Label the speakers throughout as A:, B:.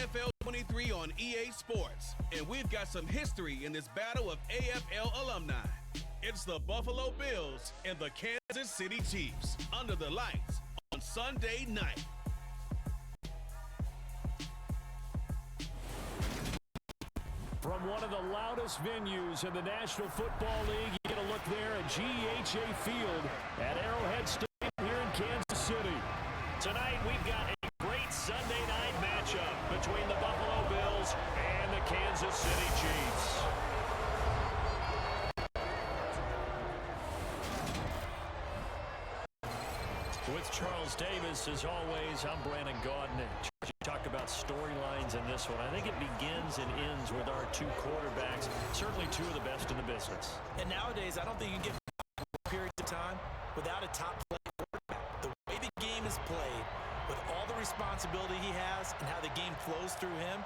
A: NFL 23 on EA Sports, and we've got some history in this battle of AFL alumni. It's the Buffalo Bills and the Kansas City Chiefs under the lights on Sunday night.
B: From one of the loudest venues in the National Football League, you get a look there at GEHA Field at Arrowhead Stadium here in Kansas City. Tonight, we've got a great Sunday night matchup between the Buffalo Bills and the Kansas City Chiefs. With Charles Davis, as always, I'm Brandon Gaudin. You talked about storylines in this one. I think it begins and ends with our two quarterbacks, certainly two of the best in the business.
C: And nowadays, I don't think you can get a period of time without a top-playing quarterback. The way the game is played, with all the responsibility he has and how the game flows through him,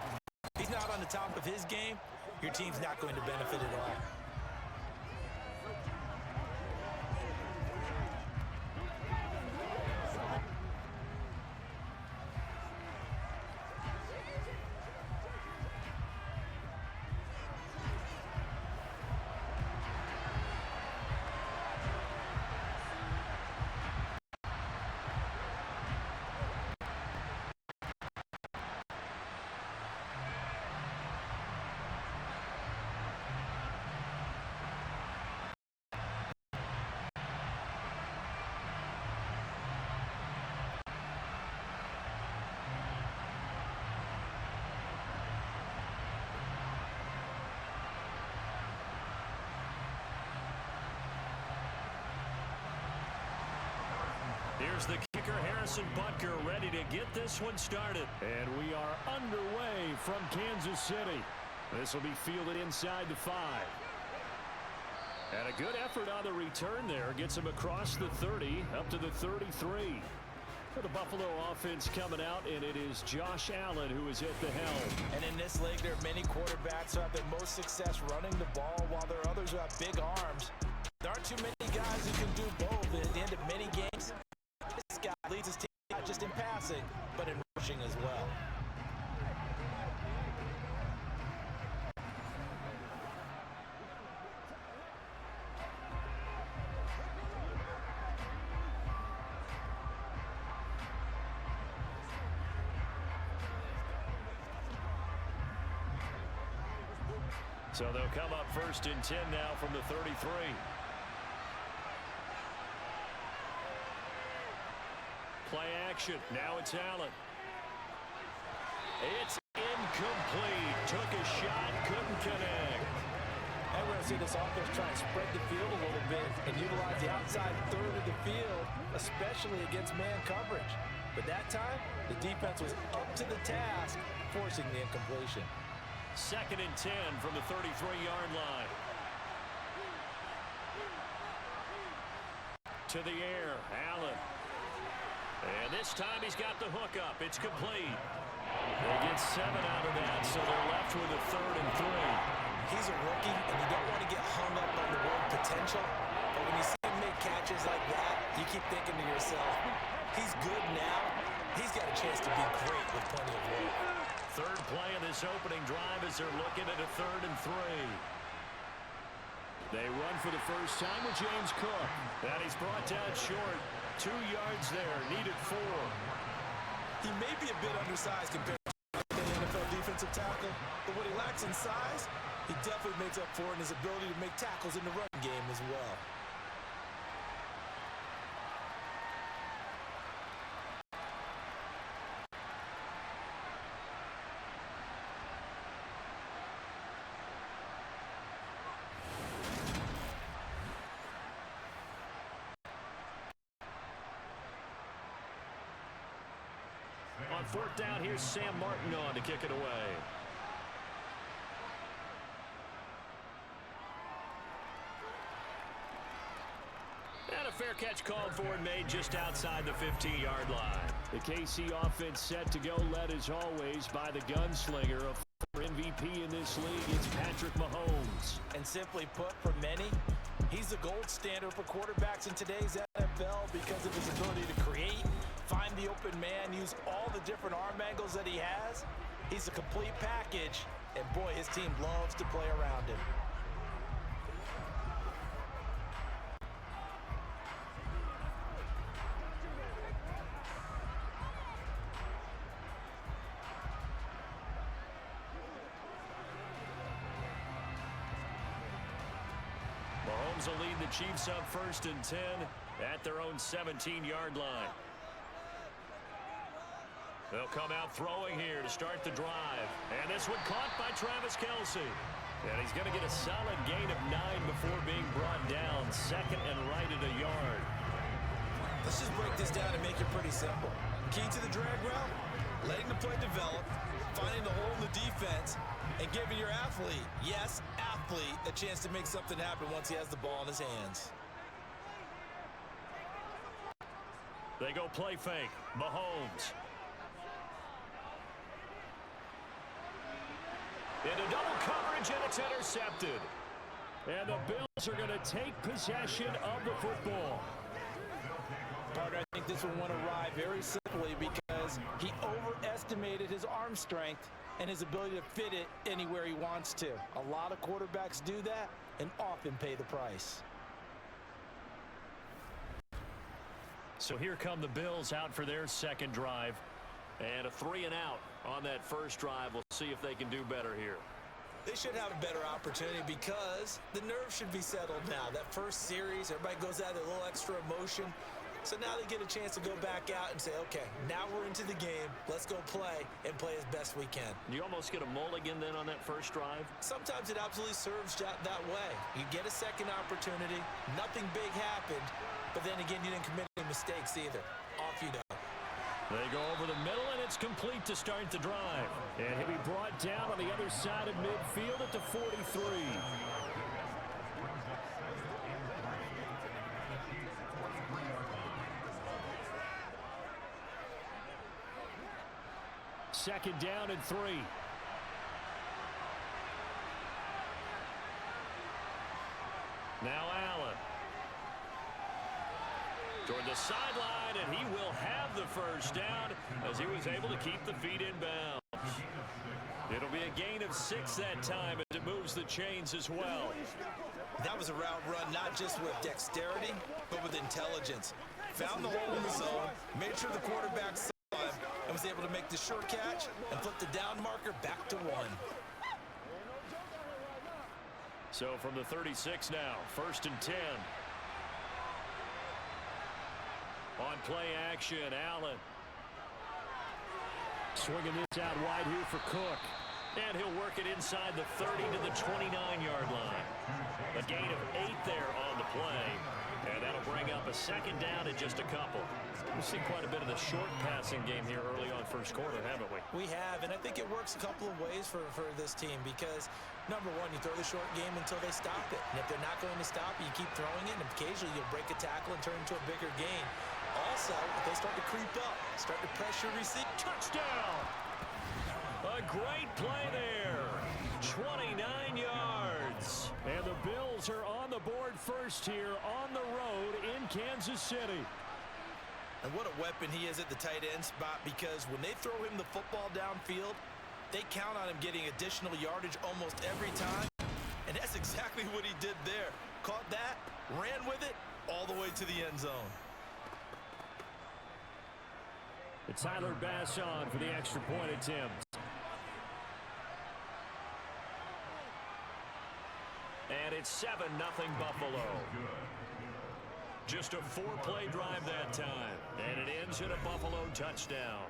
C: if he's not on the top of his game, your team's not going to benefit at all.
B: Here's the kicker, Harrison Butker, ready to get this one started. And we are underway from Kansas City. This will be fielded inside the 5. And a good effort on the return there. Gets him across the 30, up to the 33. For the Buffalo offense coming out, and it is Josh Allen who is at the helm. And in this league, there are many quarterbacks who have the most success running the ball, while there are others who have big arms. There aren't too many guys who can do both. At the end of many games, this guy leads his team not just in passing, but in rushing as well. So they'll come up 1st and 10 now from the 33. Play action. Now it's Allen. It's incomplete. Took a shot, couldn't connect. And we're going to see this offense try and spread the field a little bit and utilize the outside third of the field, especially against man coverage. But that time, the defense was up to the task, forcing the incompletion. 2nd and 10 from the 33-yard line. To the air, Allen. And this time he's got the hook up. It's complete. They get 7 out of that, so they're left with a 3rd and 3. He's a rookie, and you don't want to get hung up on the word potential. But when you see him make catches like that, you keep thinking to yourself, he's good now. He's got a chance to be great with plenty of work. 3rd play of this opening drive as they're looking at a 3rd and 3. They run for the first time with James Cook. And he's brought down short. 2 yards there, needed 4. He may be a bit undersized compared to the NFL defensive tackle, but what he lacks in size, he definitely makes up for in his ability to make tackles in the running game as well. On 4th down, here's Sam Martin on to kick it away. And a fair catch called for and made just outside the 15-yard line. The KC offense set to go, led as always by the gunslinger, a former MVP in this league. It's Patrick Mahomes. And simply put, for many, he's the gold standard for quarterbacks in today's NFL because of his ability to create, find the open man, use all the different arm angles that he has,
C: He's a complete package, and boy, his team loves to play around him.
B: Mahomes will lead the Chiefs up 1st and 10 at their own 17-yard line. They'll come out throwing here to start the drive. And this one caught by Travis Kelce. And he's going to get a solid gain of 9 before being brought down. 2nd and right at a yard.
C: Let's just break this down and make it pretty simple. Key to the drag route, letting the play develop, finding the hole in the defense, and giving your athlete, yes, athlete, a chance to make something happen once he has the ball in his hands.
B: They go play fake. Mahomes. Into double coverage, and it's intercepted. And the Bills are going to take possession of the football.
C: Partner, I think this one went awry very simply because he overestimated his arm strength and his ability to fit it anywhere he wants to. A lot of quarterbacks do that and often pay the price.
B: So here come the Bills out for their second drive. And a 3-and-out on that first drive. We'll see if they can do better here.
C: They should have a better opportunity because the nerves should be settled now. That first series, everybody goes out with a little extra emotion. So now they get a chance to go back out and say, okay, now we're into the game. Let's go play and play as best we can.
B: You almost get a mulligan then on that first drive?
C: Sometimes it absolutely serves that way. You get a second opportunity. Nothing big happened. But then again, you didn't commit any mistakes either. Off you go.
B: They go over the middle, and it's complete to start the drive. And he'll be brought down on the other side of midfield at the 43. Second down and 3. Now Allen. Toward the sideline, and he will have the first down as he was able to keep the feet in bounds. It'll be a gain of 6 that time as it moves the chains as well.
C: That was a route run not just with dexterity, but with intelligence. Found the hole in the zone, made sure the quarterback saw him, and was able to make the short catch and flip the down marker back to 1.
B: So from the 36 now, 1st and 10. On play action, Allen. Swinging this out wide here for Cook. And he'll work it inside the 30 to the 29-yard line. A gain of 8 there on the play. And that'll bring up a second down at just a couple. We've seen quite a bit of the short passing game here early on first quarter, haven't we?
C: We have, and I think it works a couple of ways for this team because, number one, you throw the short game until they stop it. And if they're not going to stop it, you keep throwing it, and occasionally you'll break a tackle and turn it into a bigger gain. Also, if they start to creep up, start to pressure receive.
B: Touchdown! A great play there. 29 yards. And the Bills are on the board first here on the road in Kansas City.
C: And what a weapon he is at the tight end spot because when they throw him the football downfield, they count on him getting additional yardage almost every time. And that's exactly what he did there. Caught that, ran with it, all the way to the end zone.
B: It's Tyler Bass on for the extra point attempt. And it's 7-0 Buffalo. Just a 4-play drive that time. And it ends in a Buffalo touchdown.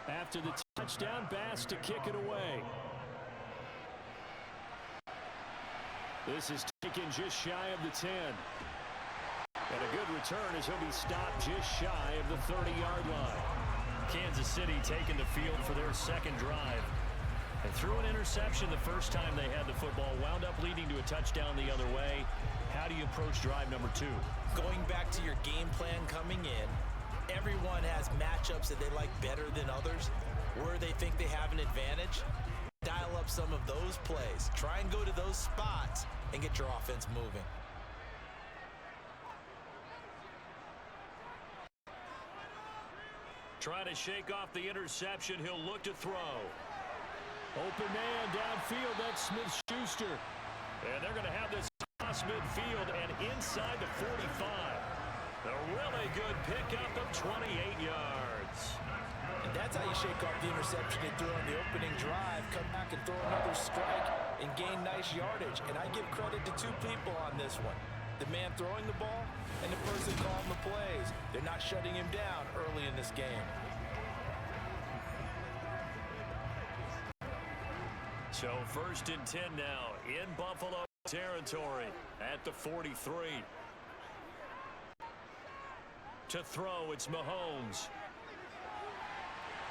B: After the touchdown, Bass to kick it away. This is taken just shy of the 10. And a good return as he'll be stopped just shy of the 30-yard line. Kansas City taking the field for their second drive. They threw an interception the first time they had the football, wound up leading to a touchdown the other way. How do you approach drive number 2?
C: Going back to your game plan coming in, everyone has matchups that they like better than others, where they think they have an advantage. Dial up some of those plays. Try and go to those spots and get your offense moving.
B: Trying to shake off the interception. He'll look to throw. Open man downfield. That's Smith-Schuster. And they're going to have this across midfield and inside the 45. A really good pickup of 28 yards.
C: And that's how you shake off the interception they threw on the opening drive. Come back and throw another strike and gain nice yardage. And I give credit to two people on this one. The man throwing the ball and the person calling the plays. They're not shutting him down early in this game.
B: So 1st and 10 now in Buffalo territory at the 43. To throw, it's Mahomes.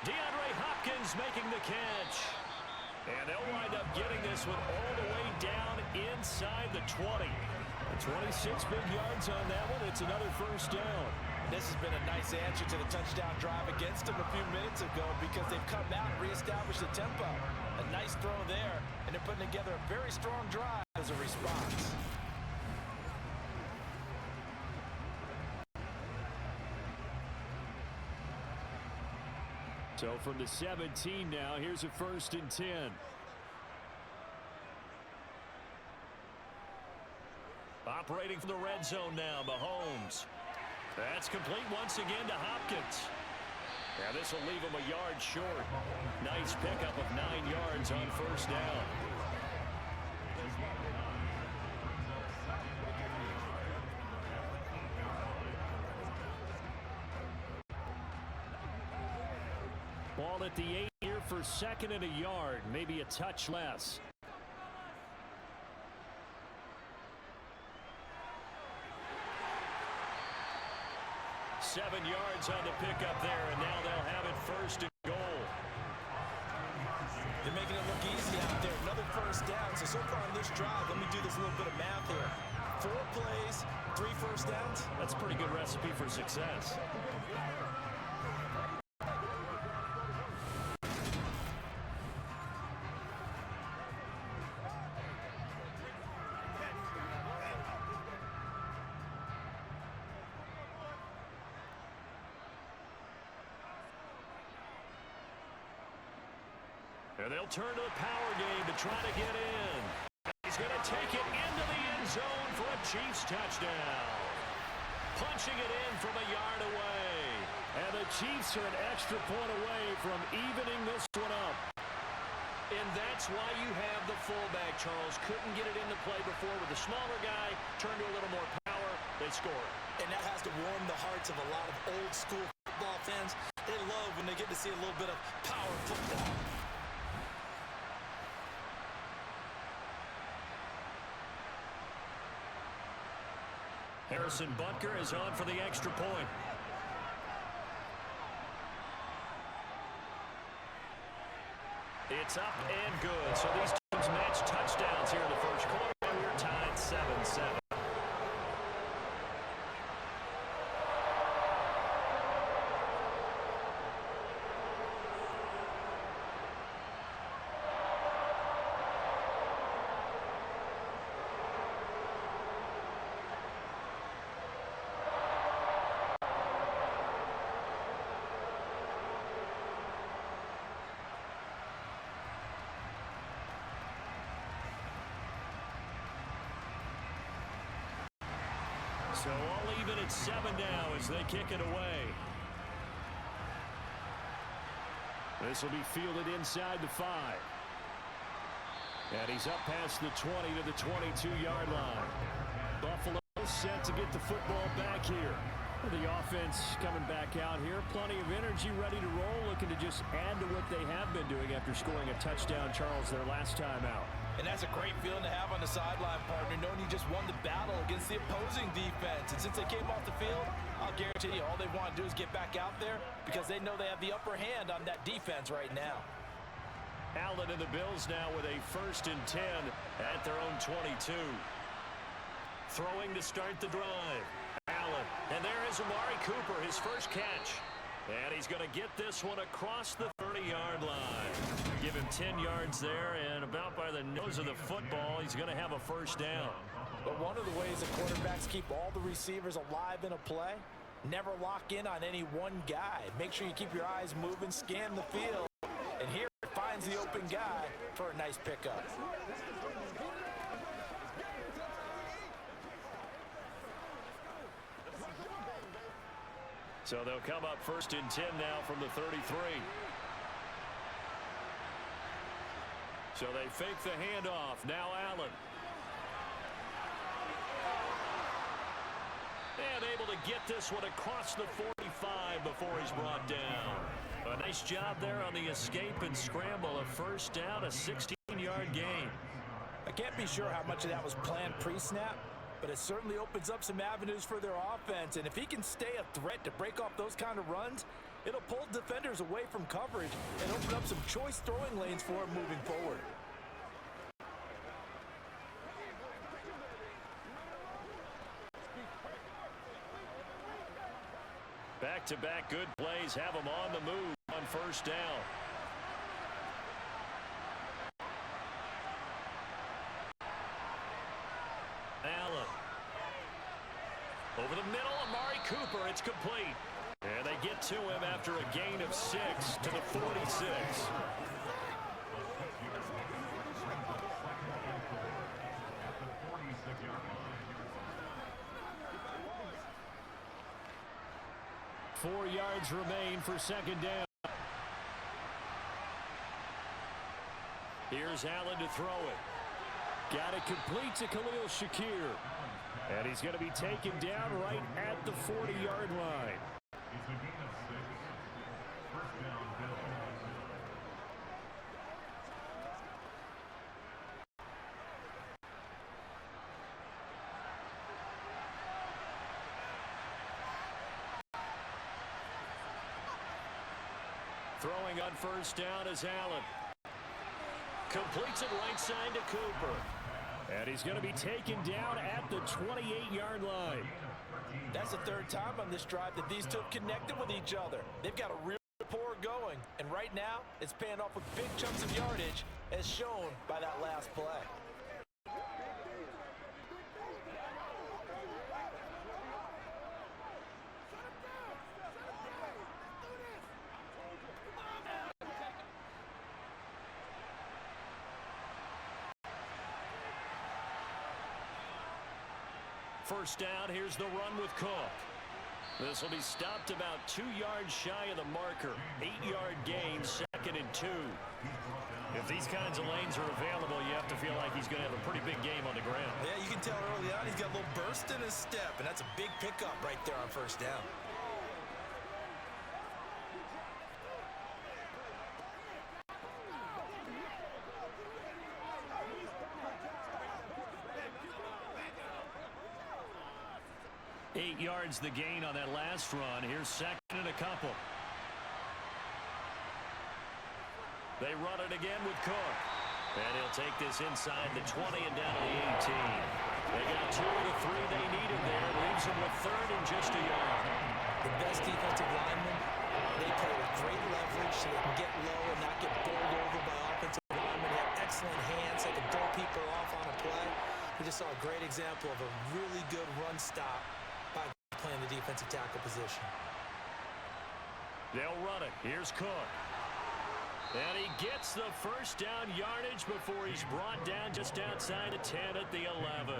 B: DeAndre Hopkins making the catch. And they'll wind up getting this one all the way down inside the 20. 26 big yards on that one. It's another first down.
C: This has been a nice answer to the touchdown drive against them a few minutes ago because they've come out and reestablished the tempo. A nice throw there, and they're putting together a very strong drive as a response.
B: So from the 17 now, here's a 1st and 10. Operating from the red zone now, Mahomes. That's complete once again to Hopkins. Now this will leave him a yard short. Nice pickup of 9 yards on first down. Ball at the 8 here for 2nd and a yard, maybe a touch less. Seven yards on the pickup there, and now they'll have it 1st and goal.
C: They're making it look easy out there. Another first down. So far on this drive, let me do this little bit of math here. 4 plays, 3 first downs.
B: That's a pretty good recipe for success. And they'll turn to the power game to try to get in. He's going to take it into the end zone for a Chiefs touchdown. Punching it in from a yard away. And the Chiefs are an extra point away from evening this one up. And that's why you have the fullback, Charles. Couldn't get it into play before with a smaller guy. Turned to a little more power. They score.
C: And that has to warm the hearts of a lot of old school football fans. They love when they get to see a little bit of power football.
B: Harrison Butker is on for the extra point. It's up and good. So these teams match touchdowns here in the first quarter, and we're tied 7-7. So all even at 7 now as they kick it away. This will be fielded inside the 5. And he's up past the 20 to the 22-yard line. Buffalo set to get the football back here. The offense coming back out here. Plenty of energy, ready to roll, looking to just add to what they have been doing after scoring a touchdown, Charles, their last time out.
C: And that's a great feeling to have on the sideline, partner, knowing you just won the battle against the opposing defense. And since they came off the field, I'll guarantee you all they want to do is get back out there because they know they have the upper hand on that defense right now.
B: Allen and the Bills now with a 1st and 10 at their own 22. Throwing to start the drive. Allen, and there is Amari Cooper, his first catch. And he's going to get this one across the 30-yard line. Give him 10 yards there, and about by the nose of the football, he's going to have a first down.
C: But one of the ways the quarterbacks keep all the receivers alive in a play, never lock in on any one guy. Make sure you keep your eyes moving, scan the field, and here it finds the open guy for a nice pickup.
B: So they'll come up 1st and 10 now from the 33. So they fake the handoff. Now Allen. And able to get this one across the 45 before he's brought down. A nice job there on the escape and scramble. A first down, a 16-yard gain.
C: I can't be sure how much of that was planned pre-snap, but it certainly opens up some avenues for their offense. And if he can stay a threat to break off those kind of runs, it'll pull defenders away from coverage and open up some choice throwing lanes for him moving forward.
B: Back-to-back good plays have him on the move on first down. Allen. Over the middle, Amari Cooper. It's complete. And they get to him after a gain of 6 to the 46. Four yards remain for second down. Here's Allen to throw it. Got it complete to Khalil Shakir. And he's going to be taken down right at the 40-yard line. Throwing on first down is Allen. Completes it right side to Cooper. And he's going to be taken down at the 28-yard line.
C: That's the third time on this drive that these two have connected with each other. They've got a real rapport going. And right now, it's paying off with big chunks of yardage, as shown by that last play.
B: First down, here's the run with Cook. This will be stopped about 2 yards shy of the marker. 8-yard gain, 2nd and 2. If these kinds of lanes are available, you have to feel like he's going to have a pretty big game on the ground.
C: Yeah, you can tell early on he's got a little burst in his step, and that's a big pickup right there on first down.
B: Eight yards the gain on that last run. Here's 2nd and a couple. They run it again with Cook. And he'll take this inside the 20 and down to the 18. They got 2 of the 3 they needed there. Leaves them with 3rd and just a yard.
C: The best defensive linemen, they play with great leverage so they can get low and not get bowled over by offensive linemen. They have excellent hands. They can throw people off on a play. We just saw a great example of a really good run stop by playing the defensive tackle position.
B: They'll run it. Here's Cook. And he gets the first down yardage before he's brought down just outside the 10 at the 11.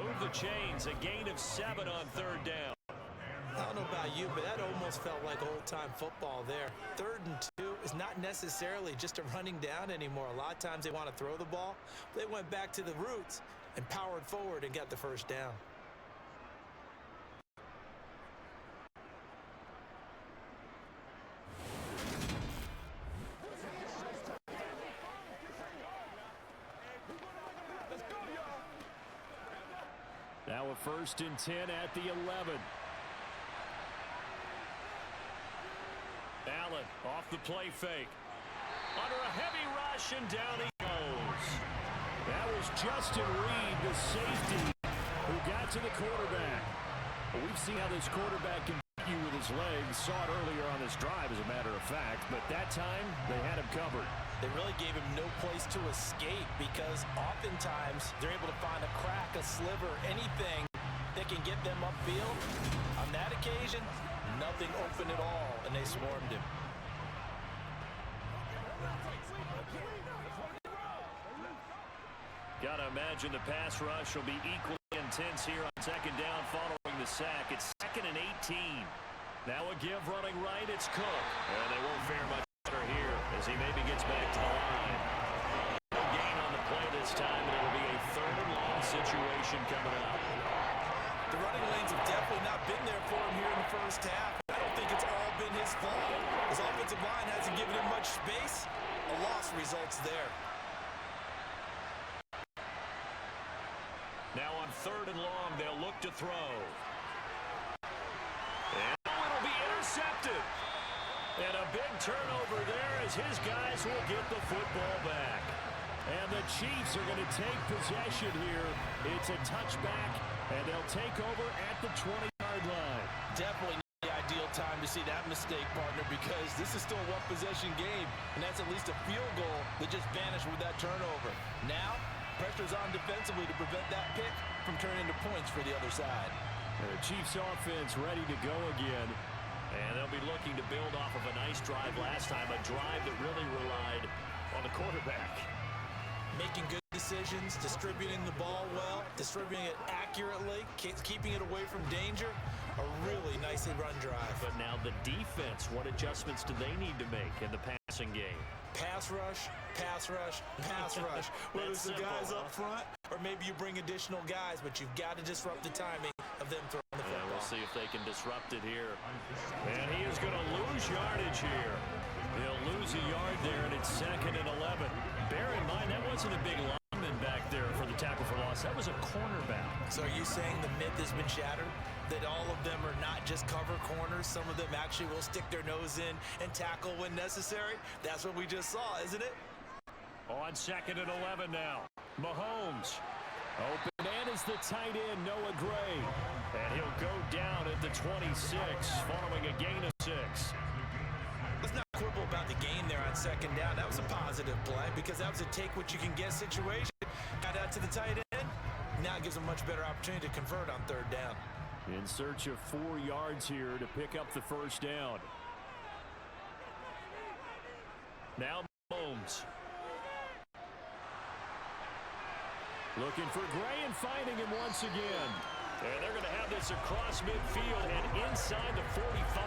B: Move the chains. A gain of 7 on 3rd down.
C: I don't know about you, but that almost felt like old-time football there. 3rd and 2 is not necessarily just a running down anymore. A lot of times they want to throw the ball. They went back to the roots and powered forward and got the first down.
B: first and 10 at the 11. Allen off the play fake. Under a heavy rush, and down he goes. That was Justin Reed, the safety, who got to the quarterback. Well, we've seen how this quarterback can beat you with his legs. Saw it earlier on this drive, as a matter of fact. But that time, they had him covered.
C: They really gave him no place to escape because oftentimes they're able to find a crack, a sliver, anything that can get them upfield. On that occasion, nothing open at all, and they swarmed him.
B: Got to imagine the pass rush will be equally intense here on second down following the sack. It's 2nd and 18. Now a give running right. It's Cook. And they won't fare much better here as he maybe gets back to the line. No gain on the play this time, and it'll be a 3rd and long situation coming up.
C: The running lanes have definitely not been there for him here in the first half. I don't think it's all been his fault. His offensive line hasn't given him much space. A loss results there.
B: Now on 3rd and long, they'll look to throw. And it'll be intercepted. And a big turnover there as his guys will get the football back. And the Chiefs are going to take possession here. It's a touchback, and they'll take over at the 20-yard line.
C: Definitely not the ideal time to see that mistake, partner, because this is still a one-possession game, and that's at least a field goal that just vanished with that turnover. Now, pressure's on defensively to prevent that pick from turning into points for the other side.
B: The Chiefs offense ready to go again. And they'll be looking to build off of a nice drive last time, a drive that really relied on the quarterback.
C: Making good decisions, distributing the ball well, distributing it accurately, keeping it away from danger. A really nicely run drive.
B: But now the defense, what adjustments do they need to make in the passing game?
C: Pass rush, pass rush, pass rush. Whether it's the guys up front or maybe you bring additional guys, but you've got to disrupt the timing of them throwing the football.
B: We'll see if they can disrupt it here. And he is going to lose yardage here. He'll lose a yard there, and it's 2nd and 11. Bear in mind, that wasn't a big lineman back there for the tackle for loss. That was a cornerback.
C: So are you saying the myth has been shattered? That all of them are not just cover corners? Some of them actually will stick their nose in and tackle when necessary? That's what we just saw, isn't it?
B: On 2nd and 11 now. Mahomes. Open man is the tight end, Noah Gray. And he'll go down at the 26, following a gain of 6.
C: Let's not quibble about the gain there on 2nd down. That was a positive play because that was a take-what-you-can-get situation. Got out to the tight end. Now it gives them much better opportunity to convert on 3rd down.
B: In search of 4 yards here to pick up the first down. Now Mahomes. Looking for Gray and finding him once again. And they're going to have this across midfield and inside the 45.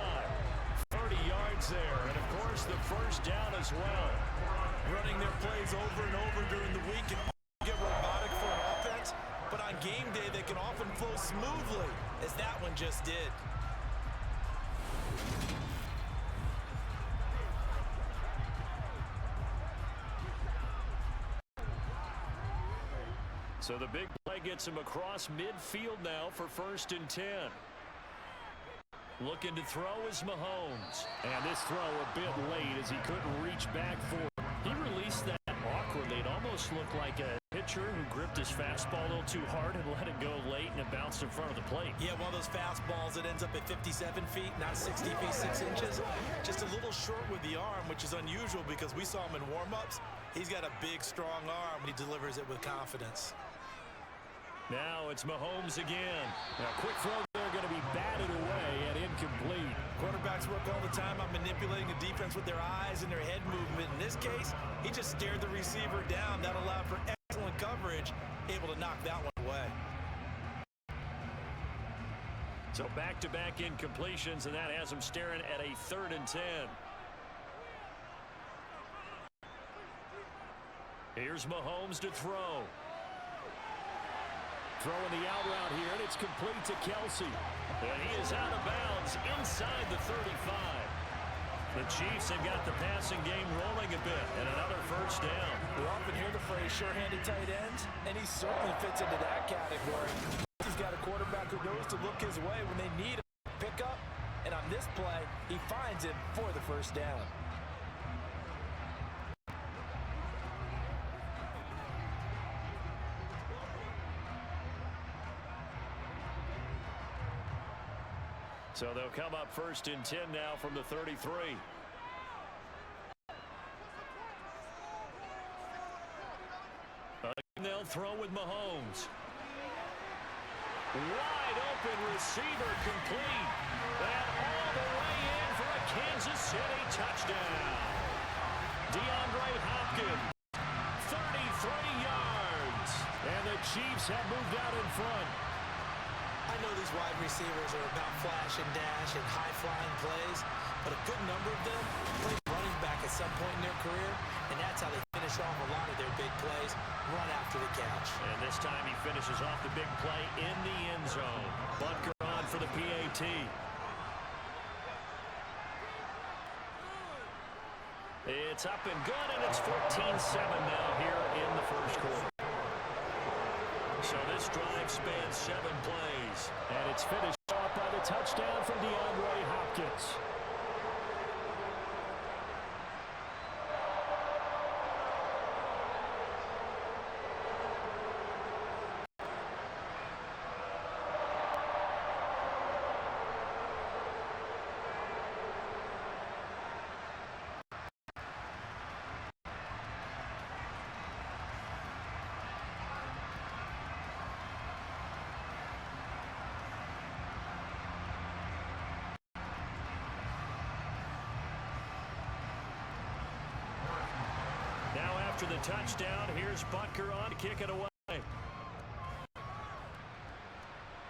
B: 30 yards there, and of course the first down as well.
C: Running their plays over and over during the week can get robotic for an offense, but on game day they can often flow smoothly, as that one just did.
B: So the big play gets him across midfield now for 1st and 10. Looking to throw is Mahomes. And this throw a bit late as he couldn't reach back for it. He released that awkwardly. It almost looked like a pitcher who gripped his fastball a little too hard and let it go late, and it bounced in front of the plate.
C: Yeah, one of those fastballs that ends up at 57 feet, not 60 feet, 6 inches. Just a little short with the arm, which is unusual because we saw him in warm-ups. He's got a big, strong arm, and he delivers it with confidence.
B: Now it's Mahomes again. Now, quick throw there, going to be batted away and incomplete.
C: Quarterbacks work all the time on manipulating the defense with their eyes and their head movement. In this case, he just stared the receiver down. That allowed for excellent coverage, able to knock that one away.
B: So back-to-back incompletions, and that has him staring at a 3rd and 10. Here's Mahomes to throw. Throwing the out route here, and it's complete to Kelsey. And he is out of bounds inside the 35. The Chiefs have got the passing game rolling a bit, and another first down.
C: We often hear the phrase sure-handed tight ends, and he certainly fits into that category. He's got a quarterback who knows to look his way when they need a pickup. And on this play, he finds it for the first down.
B: So they'll come up 1st and 10 now from the 33. They'll throw with Mahomes. Wide open receiver complete. And all the way in for a Kansas City touchdown. DeAndre Hopkins, 33 yards. And the Chiefs have moved out in front.
C: I know these wide receivers are about flash and dash and high-flying plays, but a good number of them play running back at some point in their career, and that's how they finish off a lot of their big plays, run after the catch.
B: And this time he finishes off the big play in the end zone. Butker on for the PAT. It's up and good, and it's 14-7 now here in the first quarter. So this drive spans 7 plays, and it's finished off by the touchdown from DeAndre Hopkins. After the touchdown, here's Butker on to kick it away.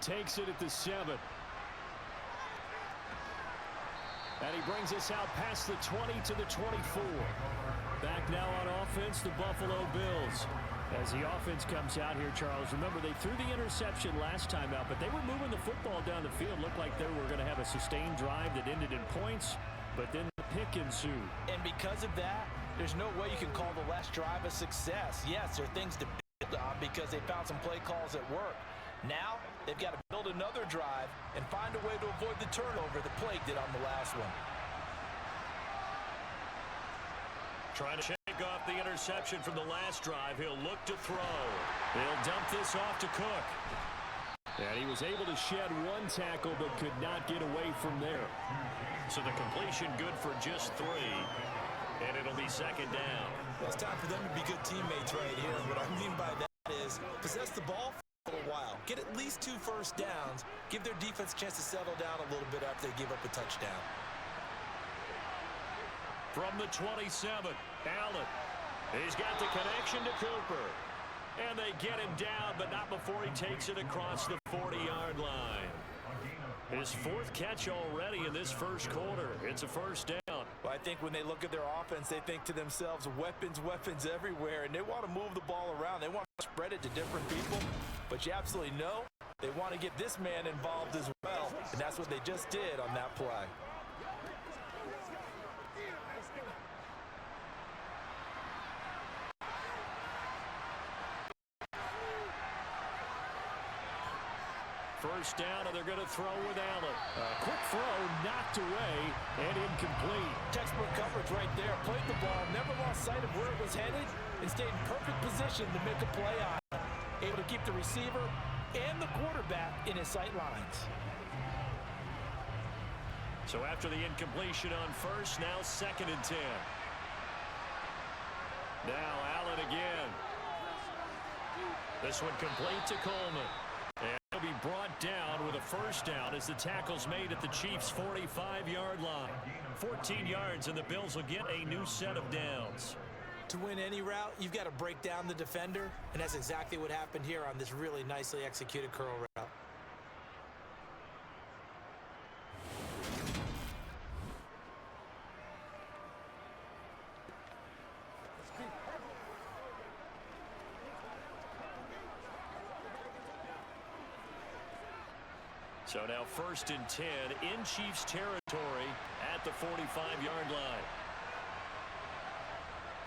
B: Takes it at the 7. And he brings us out past the 20 to the 24. Back now on offense, the Buffalo Bills. As the offense comes out here, Charles, remember they threw the interception last time out, but they were moving the football down the field. Looked like they were going to have a sustained drive that ended in points, but then the pick ensued.
C: And because of that, there's no way you can call the last drive a success. Yes, there are things to build on because they found some play calls that work. Now, they've got to build another drive and find a way to avoid the turnover that plagued it on the last one.
B: Trying to shake off the interception from the last drive. He'll look to throw. He'll dump this off to Cook. And he was able to shed 1 tackle but could not get away from there. So the completion good for just 3. And it'll be 2nd down.
C: Well, it's time for them to be good teammates right here. What I mean by that is possess the ball for a little while. Get at least 2 first downs. Give their defense a chance to settle down a little bit after they give up a touchdown.
B: From the 27, Allen. He's got the connection to Cooper. And they get him down, but not before he takes it across the 40-yard line. His 4th catch already in this first quarter. It's a first down.
C: Well, I think when they look at their offense, they think to themselves, weapons, weapons everywhere, and they want to move the ball around. They want to spread it to different people, but you absolutely know they want to get this man involved as well, and that's what they just did on that play.
B: First down, and they're going to throw with Allen. Quick throw, knocked away, and incomplete.
C: Textbook coverage right there. Played the ball, never lost sight of where it was headed, and stayed in perfect position to make a play on it. Able to keep the receiver and the quarterback in his sight lines.
B: So after the incompletion on first, now 2nd and 10. Now Allen again. This one complete to Coleman. And he'll be brought down with a first down as the tackle's made at the Chiefs' 45-yard line. 14 yards, and the Bills will get a new set of downs.
C: To win any route, you've got to break down the defender, and that's exactly what happened here on this really nicely executed curl route.
B: So now 1st and 10 in Chiefs territory at the 45-yard line.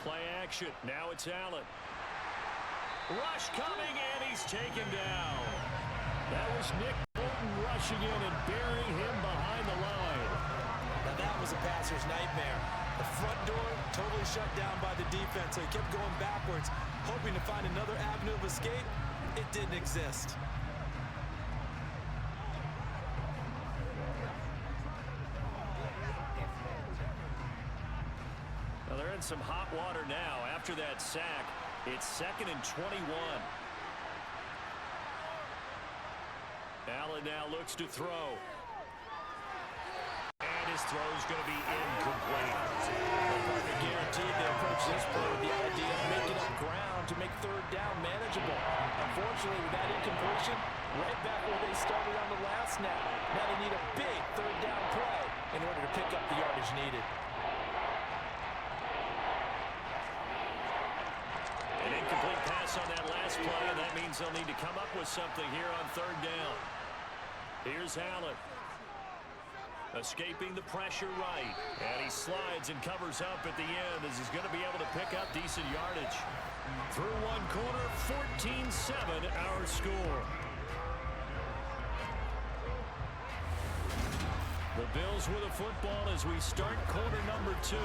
B: Play action. Now it's Allen. Rush coming, and he's taken down. That was Nick Bolton rushing in and burying him behind the line.
C: Now that was a passer's nightmare. The front door totally shut down by the defense, so he kept going backwards, hoping to find another avenue of escape. It didn't exist.
B: Well, they're in some hot water now. After that sack, it's 2nd and 21. Allen now looks to throw. And his throw is going to be incomplete.
C: Partner guaranteed they approach this play with the idea of making up ground to make 3rd down manageable. Unfortunately, with that incompletion, right back where they started on the last snap. Now they need a big 3rd down play in order to pick up the yardage needed.
B: An incomplete pass on that last play, and that means they'll need to come up with something here on 3rd down. Here's Allen. Escaping the pressure right. And he slides and covers up at the end as he's going to be able to pick up decent yardage. Through one quarter, 14-7 our score. The Bills with the football as we start quarter number 2.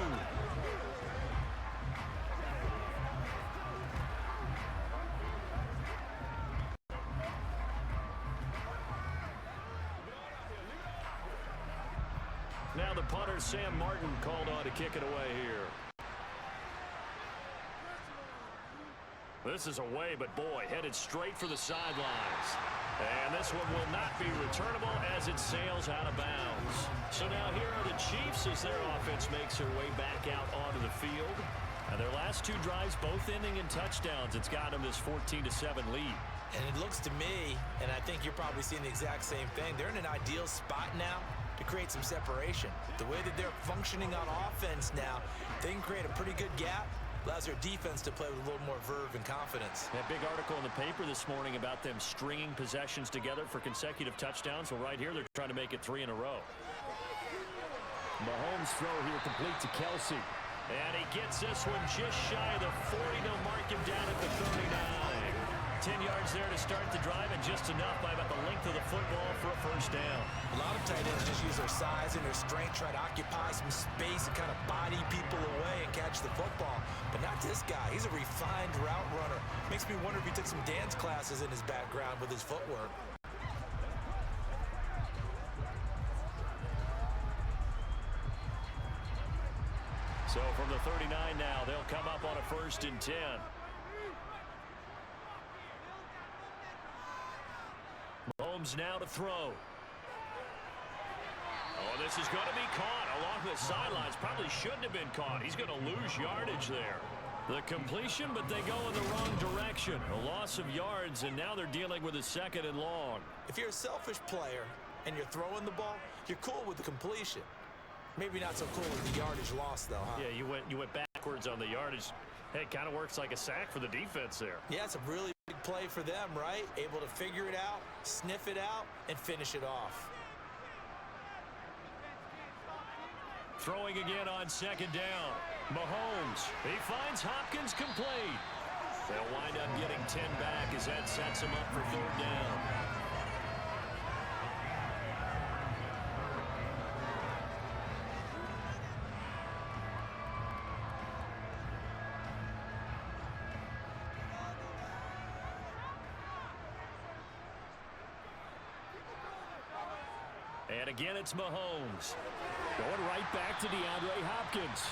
B: Now the punter, Sam Martin, called on to kick it away here. This is away, but boy, headed straight for the sidelines. And this one will not be returnable as it sails out of bounds. So now here are the Chiefs as their offense makes their way back out onto the field. And their last 2 drives both ending in touchdowns. It's got them this 14-7 lead.
C: And it looks to me, and I think you're probably seeing the exact same thing, they're in an ideal spot now to create some separation. The way that they're functioning on offense now, they can create a pretty good gap. Allows their defense to play with a little more verve and confidence.
B: That big article in the paper this morning about them stringing possessions together for consecutive touchdowns. Well, right here, they're trying to make it 3 in a row. Mahomes' throw here complete to Kelsey. And he gets this one just shy of the 40. They'll mark him down at the 39. 10 yards there to start the drive, and just enough by about the length of the football for a 1st down.
C: A lot of tight ends just use their size and their strength, try to occupy some space and kind of body people away and catch the football. But not this guy. He's a refined route runner. Makes me wonder if he took some dance classes in his background with his footwork.
B: So from the 39 now, they'll come up on a 1st and 10. Mahomes now to throw. Oh, this is going to be caught along the sidelines. Probably shouldn't have been caught. He's going to lose yardage there. The completion, but they go in the wrong direction. A loss of yards, and now they're dealing with a 2nd and long.
C: If you're a selfish player and you're throwing the ball, you're cool with the completion. Maybe not so cool with the yardage loss, though, huh?
B: Yeah, you went backwards on the yardage. Hey, it kind of works like a sack for the defense there.
C: Yeah, it's a really big play for them, right? Able to figure it out, sniff it out, and finish it off.
B: Throwing again on 2nd down. Mahomes, he finds Hopkins complete. They'll wind up getting 10 back as that sets him up for 3rd down. And again, it's Mahomes. Going right back to DeAndre Hopkins.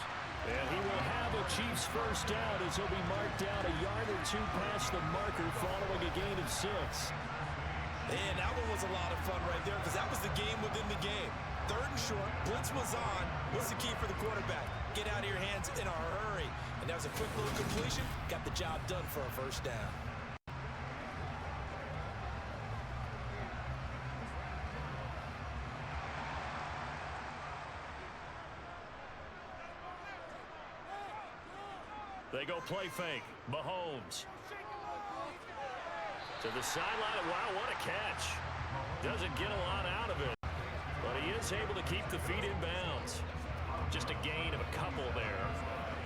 B: And he will have a Chiefs 1st down as he'll be marked down a yard or 2 past the marker following a gain of 6.
C: And that one was a lot of fun right there because that was the game within the game. 3rd and short, blitz was on. What's the key for the quarterback? Get out of your hands in a hurry. And that was a quick little completion. Got the job done for a 1st down.
B: They go play fake. Mahomes. To the sideline. Wow, what a catch. Doesn't get a lot out of it. But he is able to keep the feet in bounds. Just a gain of a couple there.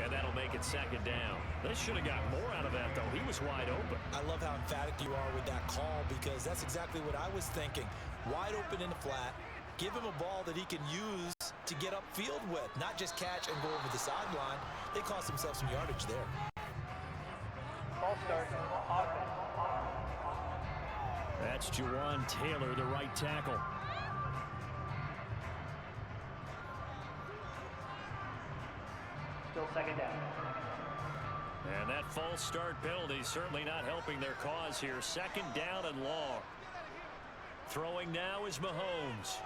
B: And that'll make it 2nd down. They should have got more out of that, though. He was wide open.
C: I love how emphatic you are with that call because that's exactly what I was thinking. Wide open in the flat. Give him a ball that he can use to get upfield with, not just catch and go over the sideline. They cost themselves some yardage there.
D: Ball start. Offense.
B: That's Juwan Taylor, the right tackle.
D: Still second down.
B: And that false start penalty certainly not helping their cause here. Second down and long. Throwing now is Mahomes.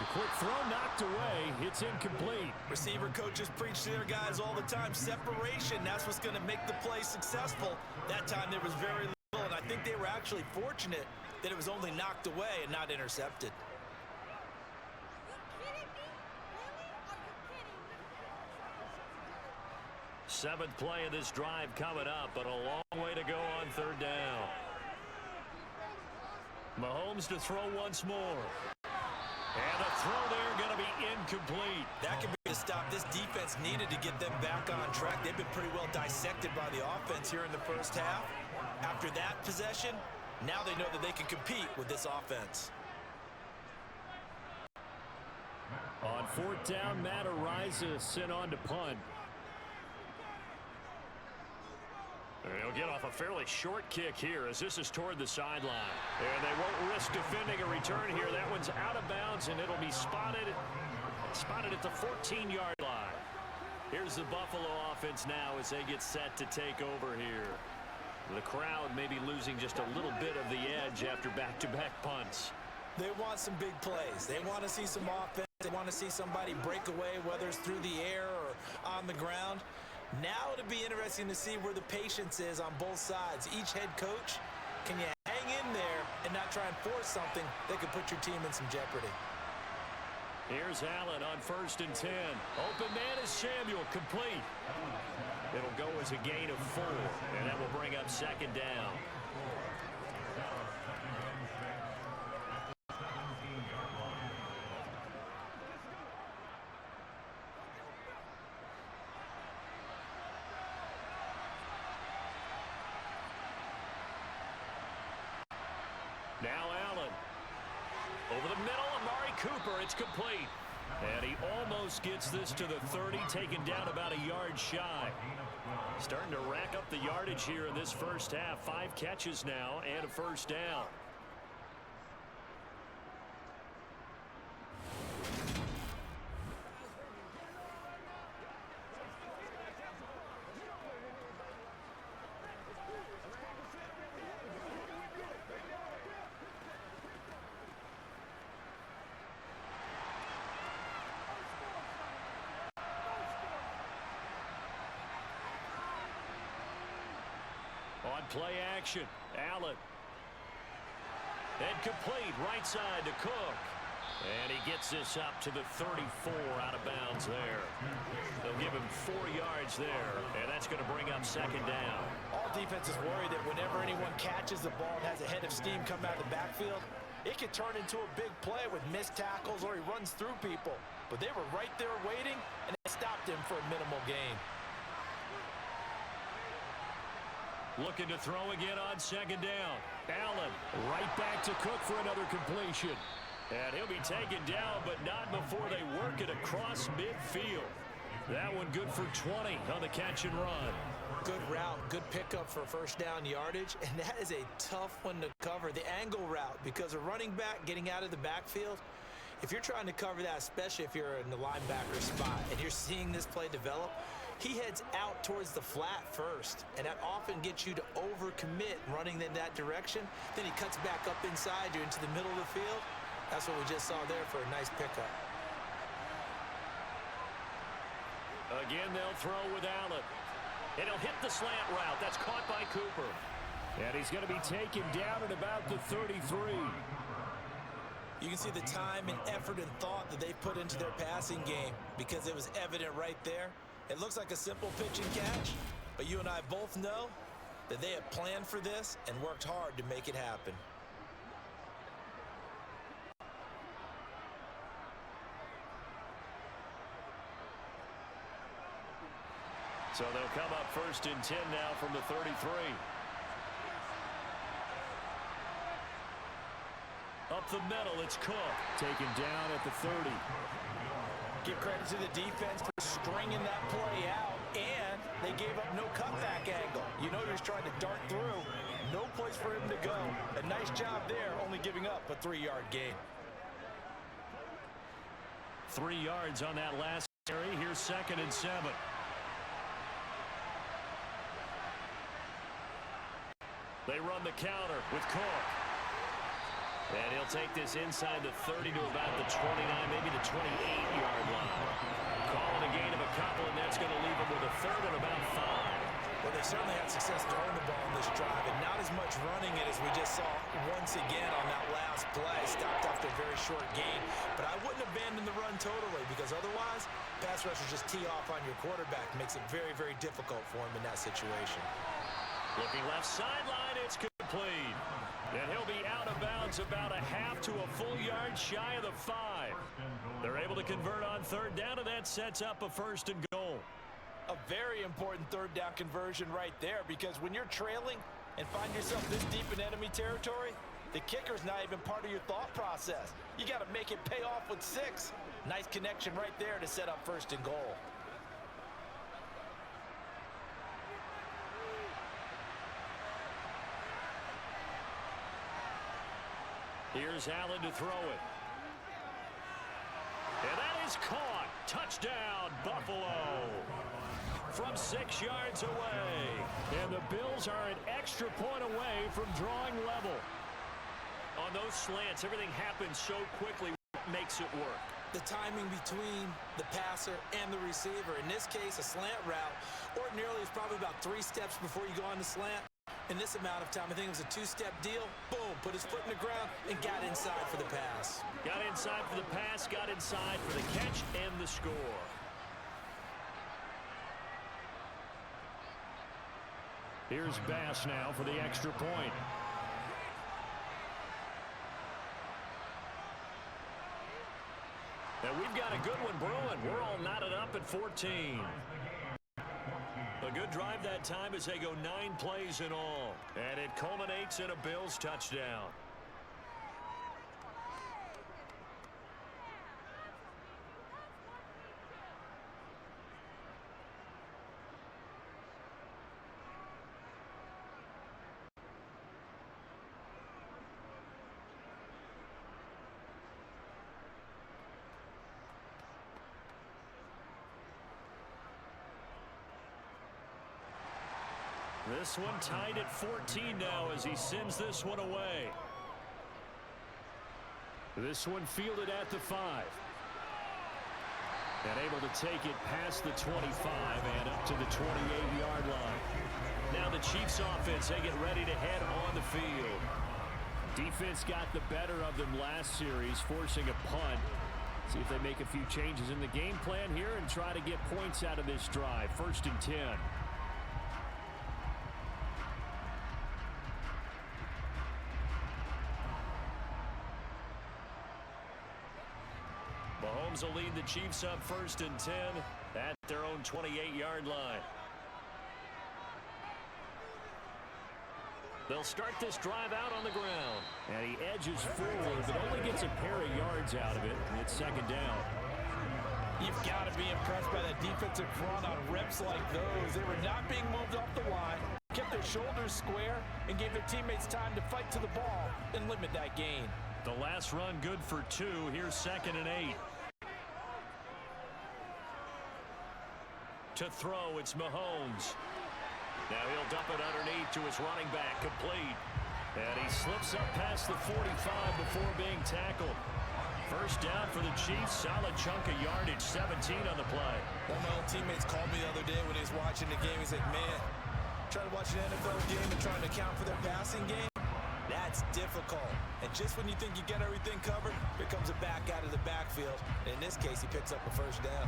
B: The quick throw knocked away. It's incomplete.
C: Receiver coaches preach to their guys all the time. Separation, that's what's going to make the play successful. That time there was very little, and I think they were actually fortunate that it was only knocked away and not intercepted.
B: Seventh play of this drive coming up, but a long way to go on third down. Mahomes to throw once more. And the throw there going to be incomplete.
C: That could be the stop this defense needed to get them back on track. They've been pretty well dissected by the offense here in the first half. After that possession, now they know that they can compete with this offense.
B: On fourth down, Matt Ariza sent on to punt. And he'll get off a fairly short kick here as this is toward the sideline. And they won't risk defending a return here. That one's out of bounds, and it'll be spotted at the 14-yard line. Here's the Buffalo offense now as they get set to take over here. The crowd may be losing just a little bit of the edge after back-to-back punts.
C: They want some big plays. They want to see some offense. They want to see somebody break away, whether it's through the air or on the ground. Now it'll be interesting to see where the patience is on both sides. Each head coach, can you hang in there and not try and force something that could put your team in some jeopardy?
B: Here's Allen on 1st and 10. Open man is Samuel, complete. It'll go as a gain of 4, and that will bring up second down. Now Allen. Over the middle, Amari Cooper. It's complete. And he almost gets this to the 30, taken down about a yard shy. Starting to rack up the yardage here in this first half. 5 catches now and a first down. On play action, Allen. And complete, right side to Cook. And he gets this up to the 34 out of bounds there. They'll give him 4 yards there, and that's going to bring up second down.
C: All defenses worry that whenever anyone catches the ball and has a head of steam come out of the backfield, it can turn into a big play with missed tackles or he runs through people. But they were right there waiting, and it stopped him for a minimal gain.
B: Looking to throw again on second down. Allen right back to Cook for another completion. And he'll be taken down, but not before they work it across midfield. That one good for 20 on the catch and run.
C: Good route, good pickup for first down yardage, and that is a tough one to cover. The angle route, because a running back getting out of the backfield, if you're trying to cover that, especially if you're in the linebacker spot and you're seeing this play develop, he heads out towards the flat first, and that often gets you to overcommit running in that direction. Then he cuts back up inside you into the middle of the field. That's what we just saw there for a nice pickup.
B: Again, they'll throw with Allen. And he'll hit the slant route. That's caught by Cooper. And he's going to be taken down at about the 33.
C: You can see the time and effort and thought that they put into their passing game because it was evident right there. It looks like a simple pitch and catch, but you and I both know that they have planned for this and worked hard to make it happen.
B: So they'll come up 1st and 10 now from the 33. Up the middle, it's Cook. Taken down at the 30.
C: Give credit to the defense for stringing that play out, and they gave up no cutback angle. You know you're just trying to dart through. No place for him to go. A nice job there, only giving up a 3-yard gain.
B: 3 yards on that last carry. Here's 2nd and 7. They run the counter with Cook. And he'll take this inside the 30 to about the 29, maybe the 28-yard line. Calling a gain of a couple, and that's going to leave him with a 3rd and about 5.
C: Well, they certainly had success throwing the ball in this drive, and not as much running it as we just saw once again on that last play. Stopped after a very short gain. But I wouldn't abandon the run totally, because otherwise, pass rushers just tee off on your quarterback. Makes it very, very difficult for him in that situation.
B: Looking left sideline, it's complete. And he'll be out of bounds about a half to a full yard shy of the 5. They're able to convert on 3rd down, and that sets up a 1st and goal.
C: A very important 3rd down conversion right there, because when you're trailing and find yourself this deep in enemy territory, the kicker's not even part of your thought process. You got to make it pay off with 6. Nice connection right there to set up 1st and goal.
B: Here's Allen to throw it. And that is caught. Touchdown, Buffalo. From 6 yards away. And the Bills are an extra point away from drawing level. On those slants, everything happens so quickly, makes it work.
C: The timing between the passer and the receiver. In this case, a slant route ordinarily is probably about 3 steps before you go on the slant. In this amount of time, I think it was a 2-step deal. Boom, put his foot in the ground and got inside for the pass.
B: Got inside for the pass, got inside for the catch and the score. Here's Bass now for the extra point. And we've got a good one brewing. We're all knotted up at 14. A good drive that time as they go 9 plays in all. And it culminates in a Bills touchdown. This one tied at 14 now as he sends this one away. This one fielded at the 5. And able to take it past the 25 and up to the 28-yard line. Now the Chiefs offense, they get ready to head on the field. Defense got the better of them last series, forcing a punt. See if they make a few changes in the game plan here and try to get points out of this drive. 1st and 10. Mahomes will lead the Chiefs up 1st and 10 at their own 28-yard line. They'll start this drive out on the ground. And he edges forward, but only gets a pair of yards out of it. And it's 2nd down.
C: You've got to be impressed by that defensive front on reps like those. They were not being moved off the line, kept their shoulders square, and gave their teammates time to fight to the ball and limit that gain.
B: The last run good for 2. Here's 2nd and 8. To throw, it's Mahomes. Now he'll dump it underneath to his running back, complete. And he slips up past the 45 before being tackled. 1st down for the Chiefs, solid chunk of yardage, 17 on the play.
C: One of my old teammates called me the other day when he was watching the game. He said, man, trying to watch an NFL game and trying to account for their passing game, that's difficult. And just when you think you get everything covered, here comes a back out of the backfield. And in this case, he picks up a 1st down.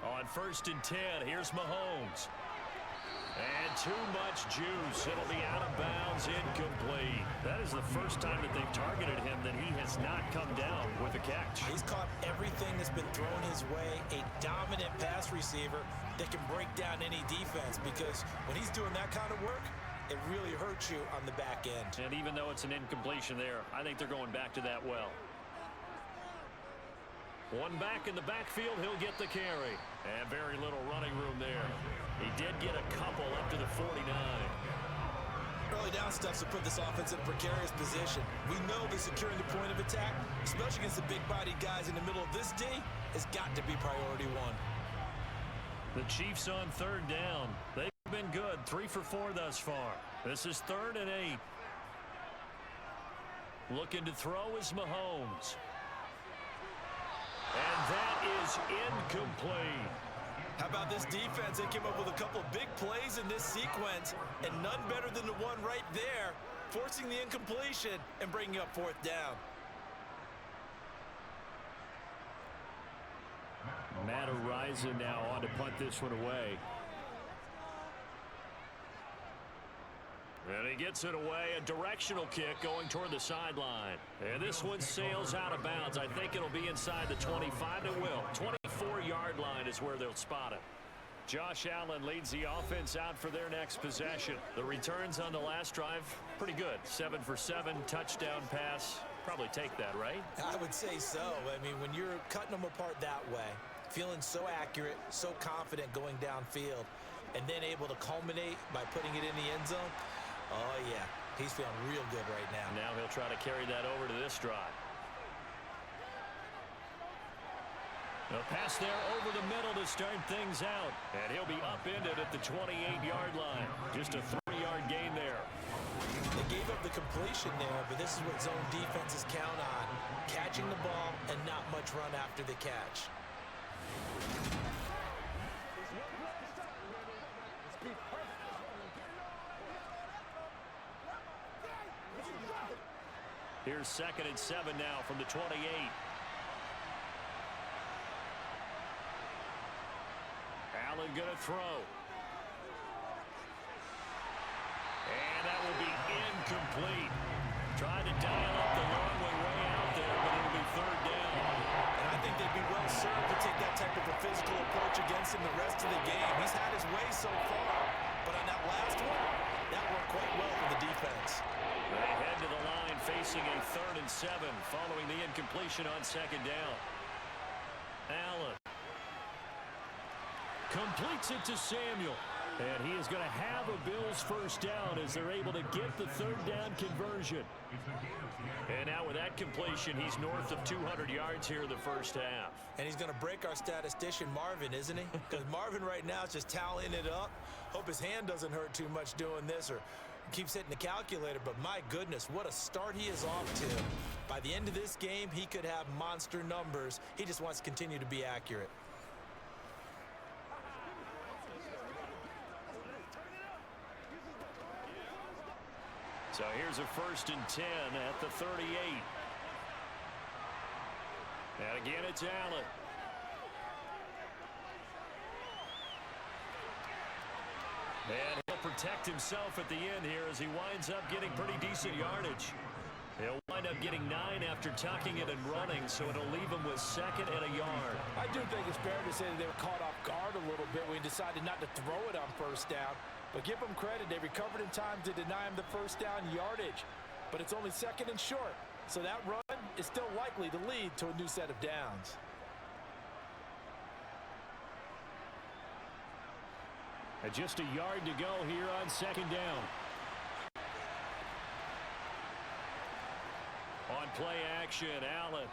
C: On 1st and 10, here's Mahomes. And
B: too much juice. It'll be out of bounds, incomplete. That is the first time that they've targeted him that he has not come down with a catch.
C: He's caught everything that's been thrown his way. A dominant pass receiver that can break down any defense, because when he's doing that kind of work, it really hurts you on the back end.
B: And even though it's an incompletion there, I think they're going back to that well. One back in the backfield, he'll get the carry. And very little running room there. He did get a couple up to the 49.
C: Early down stuff to put this offense in a precarious position. We know that securing the point of attack, especially against the big-bodied guys in the middle of this D, has got to be priority one.
B: The Chiefs on third down. They've been good, 3 for 4 thus far. This is 3rd and 8. Looking to throw is Mahomes. And that is incomplete.
C: How about this defense? They came up with a couple of big plays in this sequence, and none better than the one right there, forcing the incompletion and bringing up 4th down.
B: Matt Horizon now on to punt this one away. And he gets it away, a directional kick going toward the sideline. And this one sails out of bounds. I think it'll be inside the 25. It will. 24-yard line is where they'll spot it. Josh Allen leads the offense out for their next possession. The returns on the last drive, pretty good. 7 for 7, touchdown pass. Probably take that, right?
C: I would say so. I mean, when you're cutting them apart that way, feeling so accurate, so confident going downfield, and then able to culminate by putting it in the end zone, oh, yeah, he's feeling real good right now.
B: Now he'll try to carry that over to this drive. A pass there over the middle to start things out. And he'll be upended at the 28-yard line. Just a 3-yard gain there.
C: They gave up the completion there, but this is what zone defenses count on. Catching the ball and not much run after the catch.
B: Here's 2nd and 7 now from the 28. Allen going to throw. And that will be incomplete. Tried to dial up the long way out there, but it'll be 3rd down.
C: And I think they'd be well served to take that type of a physical approach against him the rest of the game. He's had his way so far, but on that last one, that worked quite well for the defense.
B: They head to the line facing a 3rd and 7 following the incompletion on 2nd down. Allen completes it to Samuel. And he is going to have a Bills first down as they're able to get the 3rd down conversion. And now with that completion, he's north of 200 yards here in the first half.
C: And he's going to break our statistician Marvin, isn't he? Because Marvin right now is just tallying it up. Hope his hand doesn't hurt too much doing this or keeps hitting the calculator. But my goodness, what a start he is off to. By the end of this game, he could have monster numbers. He just wants to continue to be accurate.
B: So here's a 1st and 10 at the 38. And again, it's Allen. And he'll protect himself at the end here as he winds up getting pretty decent yardage. He'll wind up getting 9 after tucking it and running, so it'll leave him with 2nd and a yard.
E: I do think it's fair to say that they were caught off guard a little bit when he decided not to throw it on 1st down. But give them credit, they recovered in time to deny him the 1st down yardage. But it's only 2nd and short, so that run is still likely to lead to a new set of downs.
B: And just a yard to go here on 2nd down. On play action, Allen.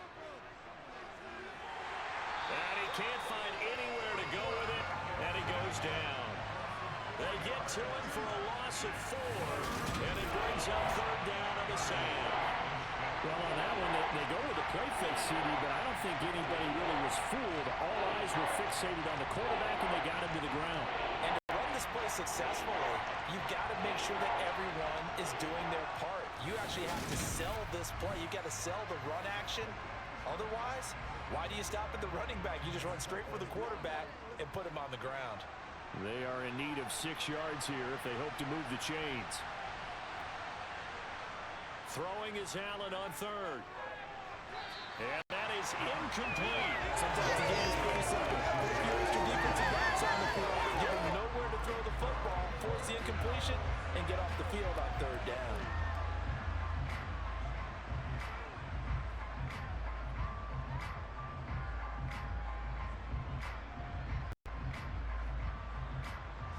B: And he can't find anywhere to go with it, and he goes down. They get to him for a loss of 4, and it brings up 3rd down on the sand.
F: Well, on that one, they go with the play fake, CD, but I don't think anybody really was fooled. All eyes were fixated on the quarterback, and they got him to the ground.
C: And to run this play successfully, you've got to make sure that everyone is doing their part. You actually have to sell this play. You've got to sell the run action. Otherwise, why do you stop at the running back? You just run straight for the quarterback and put him on the ground.
F: They are in need of 6 yards here if they hope to move the chains.
B: Throwing is Allen on third. And that is incomplete.
E: Sometimes the game is pretty simple. Put a few extra defensive backs on the field and give them nowhere to throw the football, force the incompletion, and get off the field on third down.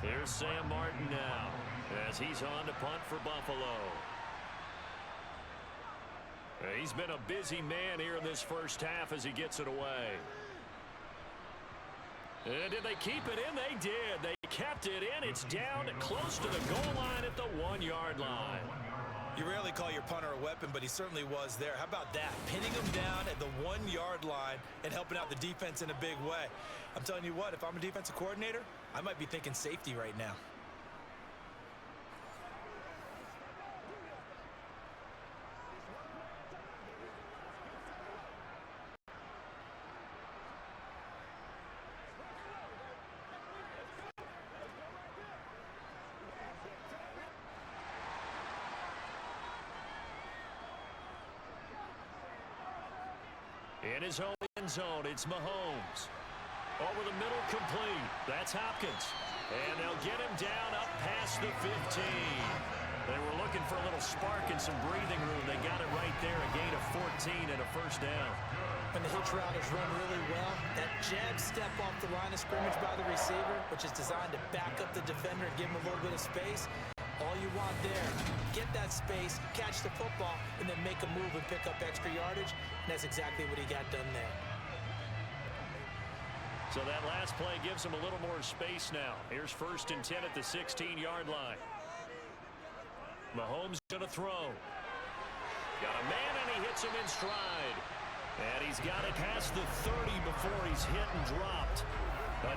B: Here's Sam Martin now as he's on to punt for Buffalo. He's been a busy man here in this first half as he gets it away. And did they keep it in? They did. They kept it in. It's down close to the goal line at the 1-yard line.
C: You rarely call your punter a weapon, but he certainly was there. How about that? Pinning him down at the 1-yard line and helping out the defense in a big way. I'm telling you what, if I'm a defensive coordinator, I might be thinking safety right now.
B: In his own end zone, it's Mahomes. Over the middle, complete. That's Hopkins. And they'll get him down up past the 15. They were looking for a little spark and some breathing room. They got it right there, a gain of 14 and a first down.
C: When the hitch route is run really well, that jab step off the line of scrimmage by the receiver, which is designed to back up the defender and give him a little bit of space, all you want there, get that space, catch the football, and then make a move and pick up extra yardage, and that's exactly what he got done there.
B: So that last play gives him a little more space now. Here's 1st and 10 at the 16-yard line. Mahomes going to throw. Got a man, and he hits him in stride. And he's got it past the 30 before he's hit and dropped.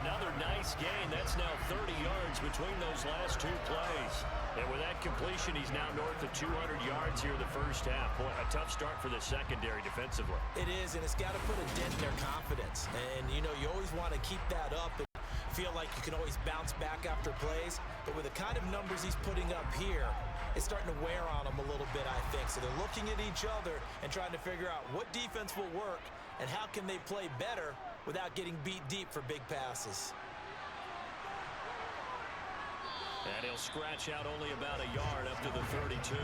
B: Another nice gain. That's now 30 yards between those last 2 plays. And with that completion, he's now north of 200 yards here in the first half. Boy, a tough start for the secondary defensively.
C: It is, and it's got to put a dent in their confidence. And, you know, you always want to keep that up and feel like you can always bounce back after plays. But with the kind of numbers he's putting up here, it's starting to wear on them a little bit, I think. So they're looking at each other and trying to figure out what defense will work and how can they play better without getting beat deep for big passes.
B: And he'll scratch out only about a yard up to the 32.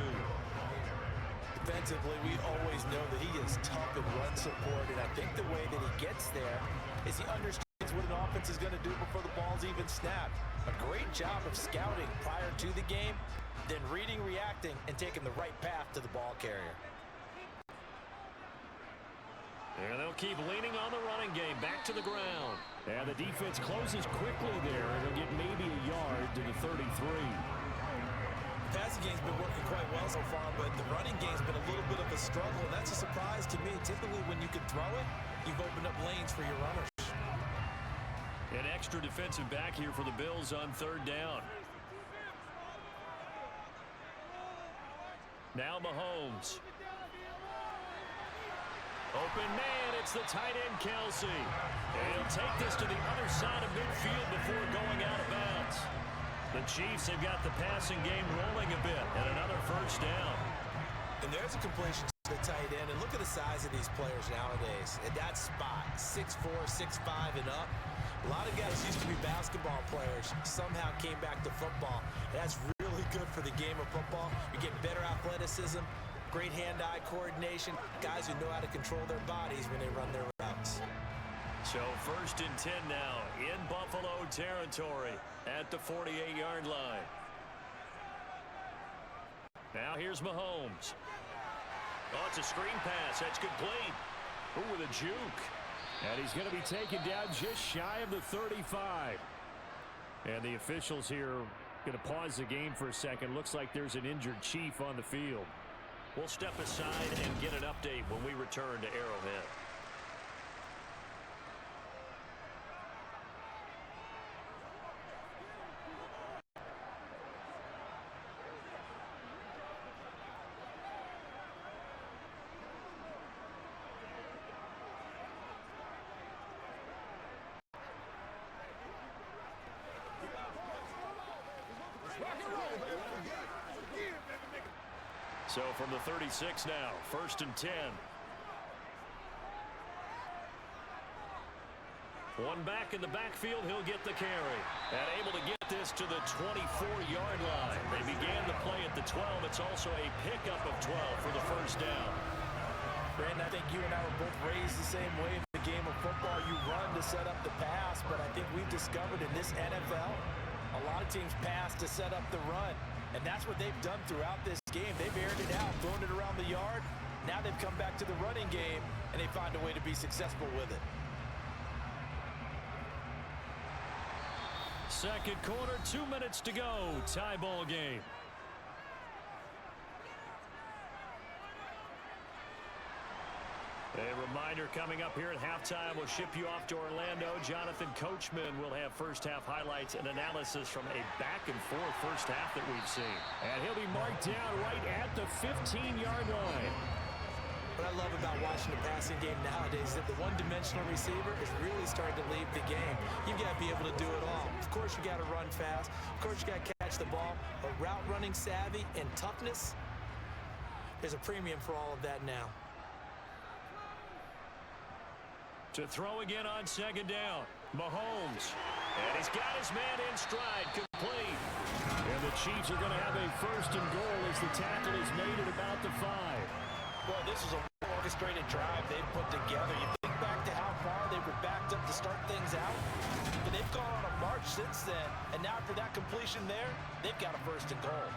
E: Defensively, we always know that he is tough in run support, and I think the way that he gets there is he understands what an offense is going to do before the ball's even snapped. A great job of scouting prior to the game, then reading, reacting, and taking the right path to the ball carrier.
B: And they'll keep leaning on the running game. Back to the ground.
F: And the defense closes quickly there. They'll get maybe a yard to the 33.
C: The passing game's been working quite well so far, but the running game's been a little bit of a struggle, and that's a surprise to me. Typically, when you can throw it, you've opened up lanes for your runners.
B: An extra defensive back here for the Bills on 3rd down. Now Mahomes. Open man, it's the tight end, Kelsey. And he'll take this to the other side of midfield before going out of bounds. The Chiefs have got the passing game rolling a bit, and another first down.
C: And there's a completion to the tight end, and look at the size of these players nowadays. At that spot, 6'4", 6'5", and up. A lot of guys used to be basketball players, somehow came back to football. And that's really good for the game of football. You get better athleticism, great hand-eye coordination, guys who know how to control their bodies when they run their routes.
B: So 1st and 10 now in Buffalo territory at the 48-yard line. Now here's Mahomes. Oh, it's a screen pass. That's complete. Ooh, with a juke.
F: And he's going to be taken down just shy of the 35. And the officials here going to pause the game for a second. Looks like there's an injured Chief on the field.
B: We'll step aside and get an update when we return to Arrowhead. So from the 36 now, 1st and 10. One back in the backfield, he'll get the carry. And able to get this to the 24-yard line. They began the play at the 12. It's also a pickup of 12 for the first down.
E: Brandon, I think you and I were both raised the same way. In the game of football, you run to set up the pass. But I think we've discovered in this NFL, a lot of teams pass to set up the run. And that's what they've done throughout this game. They've aired it out, thrown it around the yard. Now they've come back to the running game, and they find a way to be successful with it.
B: Second quarter, 2 minutes to go. Tie ball game. A reminder coming up here at halftime. We'll ship you off to Orlando. Jonathan Coachman will have first-half highlights and analysis from a back-and-forth first half that we've seen.
F: And he'll be marked down right at the 15-yard line.
E: What I love about watching the passing game nowadays is that the one-dimensional receiver is really starting to leave the game. You've got to be able to do it all. Of course, you got to run fast. Of course, you got to catch the ball. But route running savvy and toughness, there's a premium for all of that now.
B: To throw again on second down, Mahomes. And he's got his man in stride, complete.
F: And the Chiefs are going to have a 1st and goal as the tackle is made at about the 5.
E: Well, this is a orchestrated drive they've put together. You think back to how far they were backed up to start things out. But they've gone on a march since then. And now after that completion there, they've got a 1st and goal.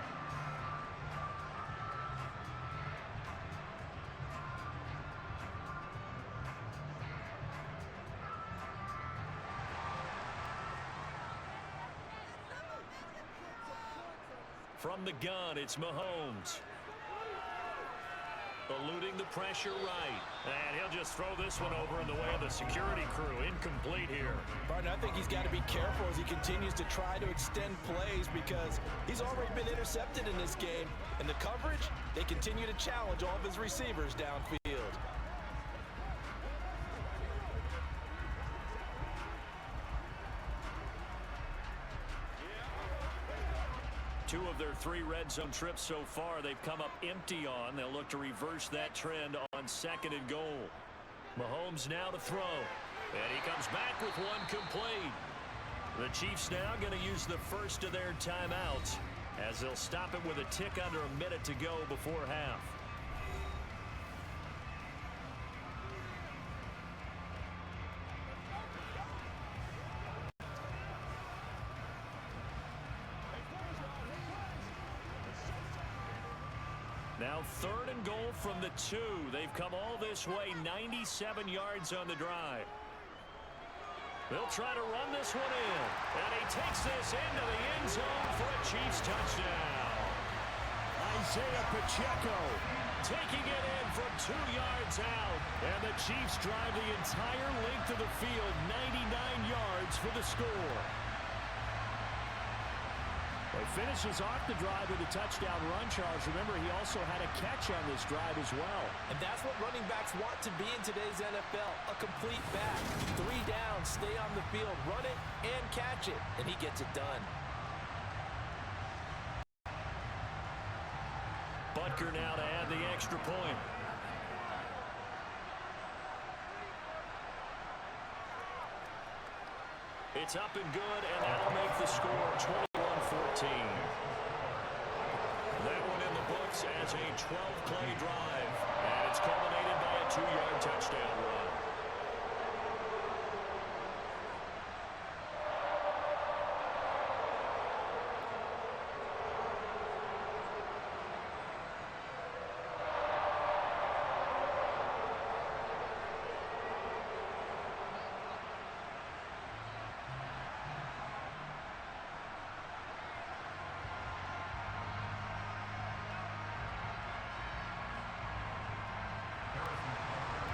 B: From the gun, it's Mahomes. Eluding the pressure right. And he'll just throw this one over in the way of the security crew. Incomplete here.
E: Barton, I think he's got to be careful as he continues to try to extend plays because he's already been intercepted in this game. And the coverage, they continue to challenge all of his receivers downfield.
B: Two of their 3 red zone trips so far, they've come up empty on. They'll look to reverse that trend on 2nd and goal. Mahomes now to throw. And he comes back with one complete. The Chiefs now going to use the first of their timeouts as they'll stop it with a tick under a minute to go before half. Now 3rd and goal from the 2. They've come all this way, 97 yards on the drive. They'll try to run this one in. And he takes this into the end zone for a Chiefs touchdown.
F: Isaiah Pacheco
B: Taking it in from 2 yards out. And the Chiefs drive the entire length of the field, 99 yards for the score.
F: He finishes off the drive with a touchdown run, Charles. Remember, he also had a catch on this drive as well.
E: And that's what running backs want to be in today's NFL, a complete back. 3 down, stay on the field, run it, and catch it. And he gets it done.
B: Butker now to add the extra point. It's up and good, and that'll make the score 21-14. That one in the books as a 12-play drive, and it's culminated by a 2-yard touchdown run.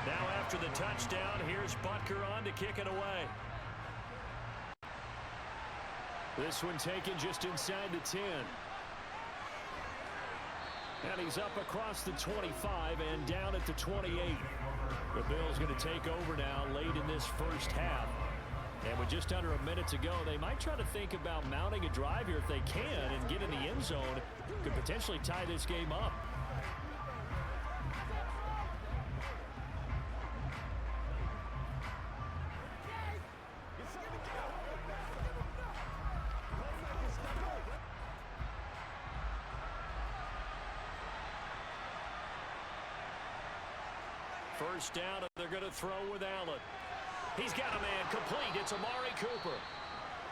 B: Now after the touchdown, here's Butker on to kick it away.
F: This one taken just inside the 10. And he's up across the 25 and down at the 28. The Bills going to take over now late in this first half. And with just under a minute to go, they might try to think about mounting a drive here if they can and get in the end zone. Could potentially tie this game up. First down, and they're going to throw with Allen. He's got a man complete. It's Amari Cooper.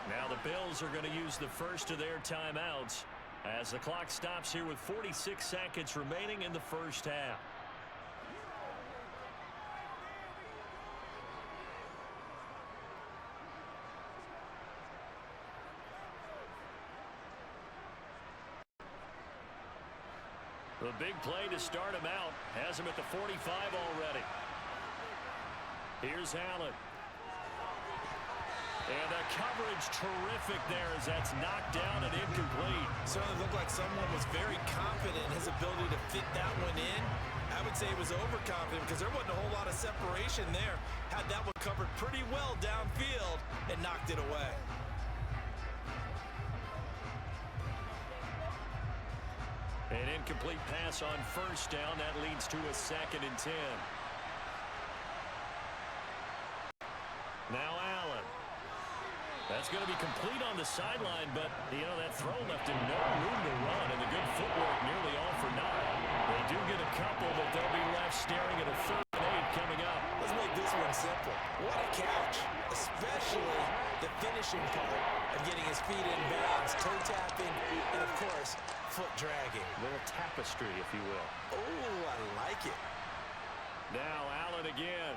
F: Now the Bills are going to use the first of their timeouts as the clock stops here with 46 seconds remaining in the first half. The big play to start him out has him at the 45 already. Here's Allen. And the coverage terrific there as that's knocked down and incomplete.
C: Certainly looked like someone was very confident in his ability to fit that one in. I would say he was overconfident because there wasn't a whole lot of separation there. Had that one covered pretty well downfield and knocked it away.
F: An incomplete pass on first down. That leads to a 2nd and 10. Now Allen. That's going to be complete on the sideline, but, that throw left him no room to run, and the good footwork nearly all for naught. They do get a couple, but they'll be left staring at a 3rd and 8 coming up.
C: Let's make this one simple. What a catch, especially the finishing part of getting his feet in bounds, toe tapping, and, of course, foot dragging.
F: A little tapestry, if you will.
C: Oh, I like it.
F: Now Allen again.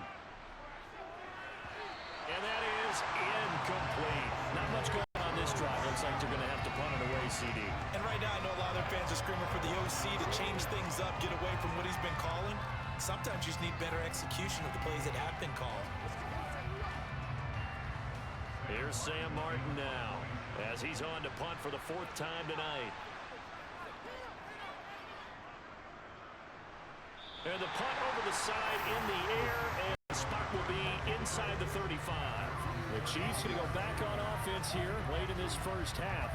F: And that is incomplete. Not much going on this drive. Looks like they're going to have to punt it away, CD.
C: And right now I know a lot of their fans are screaming for the OC to change things up, get away from what he's been calling. Sometimes you just need better execution of the plays that have been called.
F: Here's Sam Martin now as he's on to punt for the 4th time tonight. And the punt over the side in the air, and the spot will be inside the 35. The Chiefs going to go back on offense here late in this first half.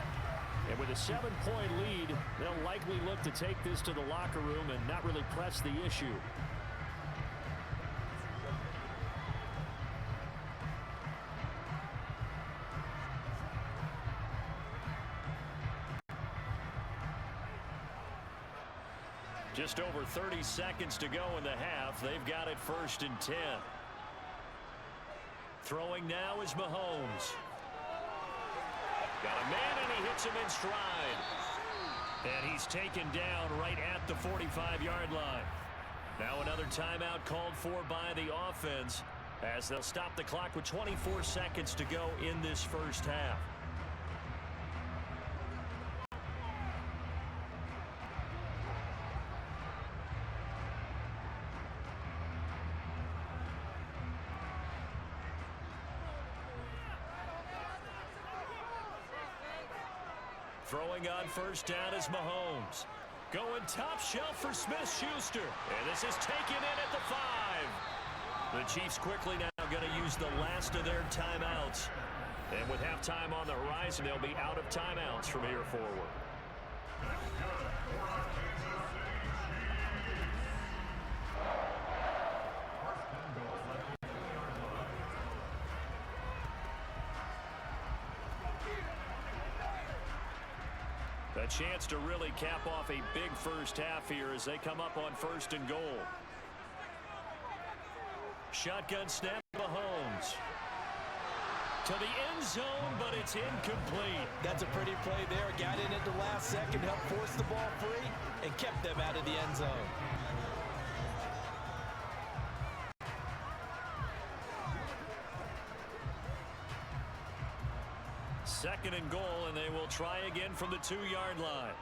F: And with a 7-point lead, they'll likely look to take this to the locker room and not really press the issue. Just over 30 seconds to go in the half. They've got it 1st and 10. Throwing now is Mahomes. Got a man, and he hits him in stride. And he's taken down right at the 45-yard line. Now another timeout called for by the offense as they'll stop the clock with 24 seconds to go in this first half. Throwing on first down is Mahomes. Going top shelf for Smith-Schuster. And this is taken in at the 5. The Chiefs quickly now going to use the last of their timeouts. And with halftime on the horizon, they'll be out of timeouts from here forward. A chance to really cap off a big first half here as they come up on 1st and goal. Shotgun snap, Mahomes. To the end zone, but it's incomplete.
C: That's a pretty play there. Got in at the last second, helped force the ball free, and kept them out of the end zone.
F: 2nd and goal, and they will try again from the 2-yard line.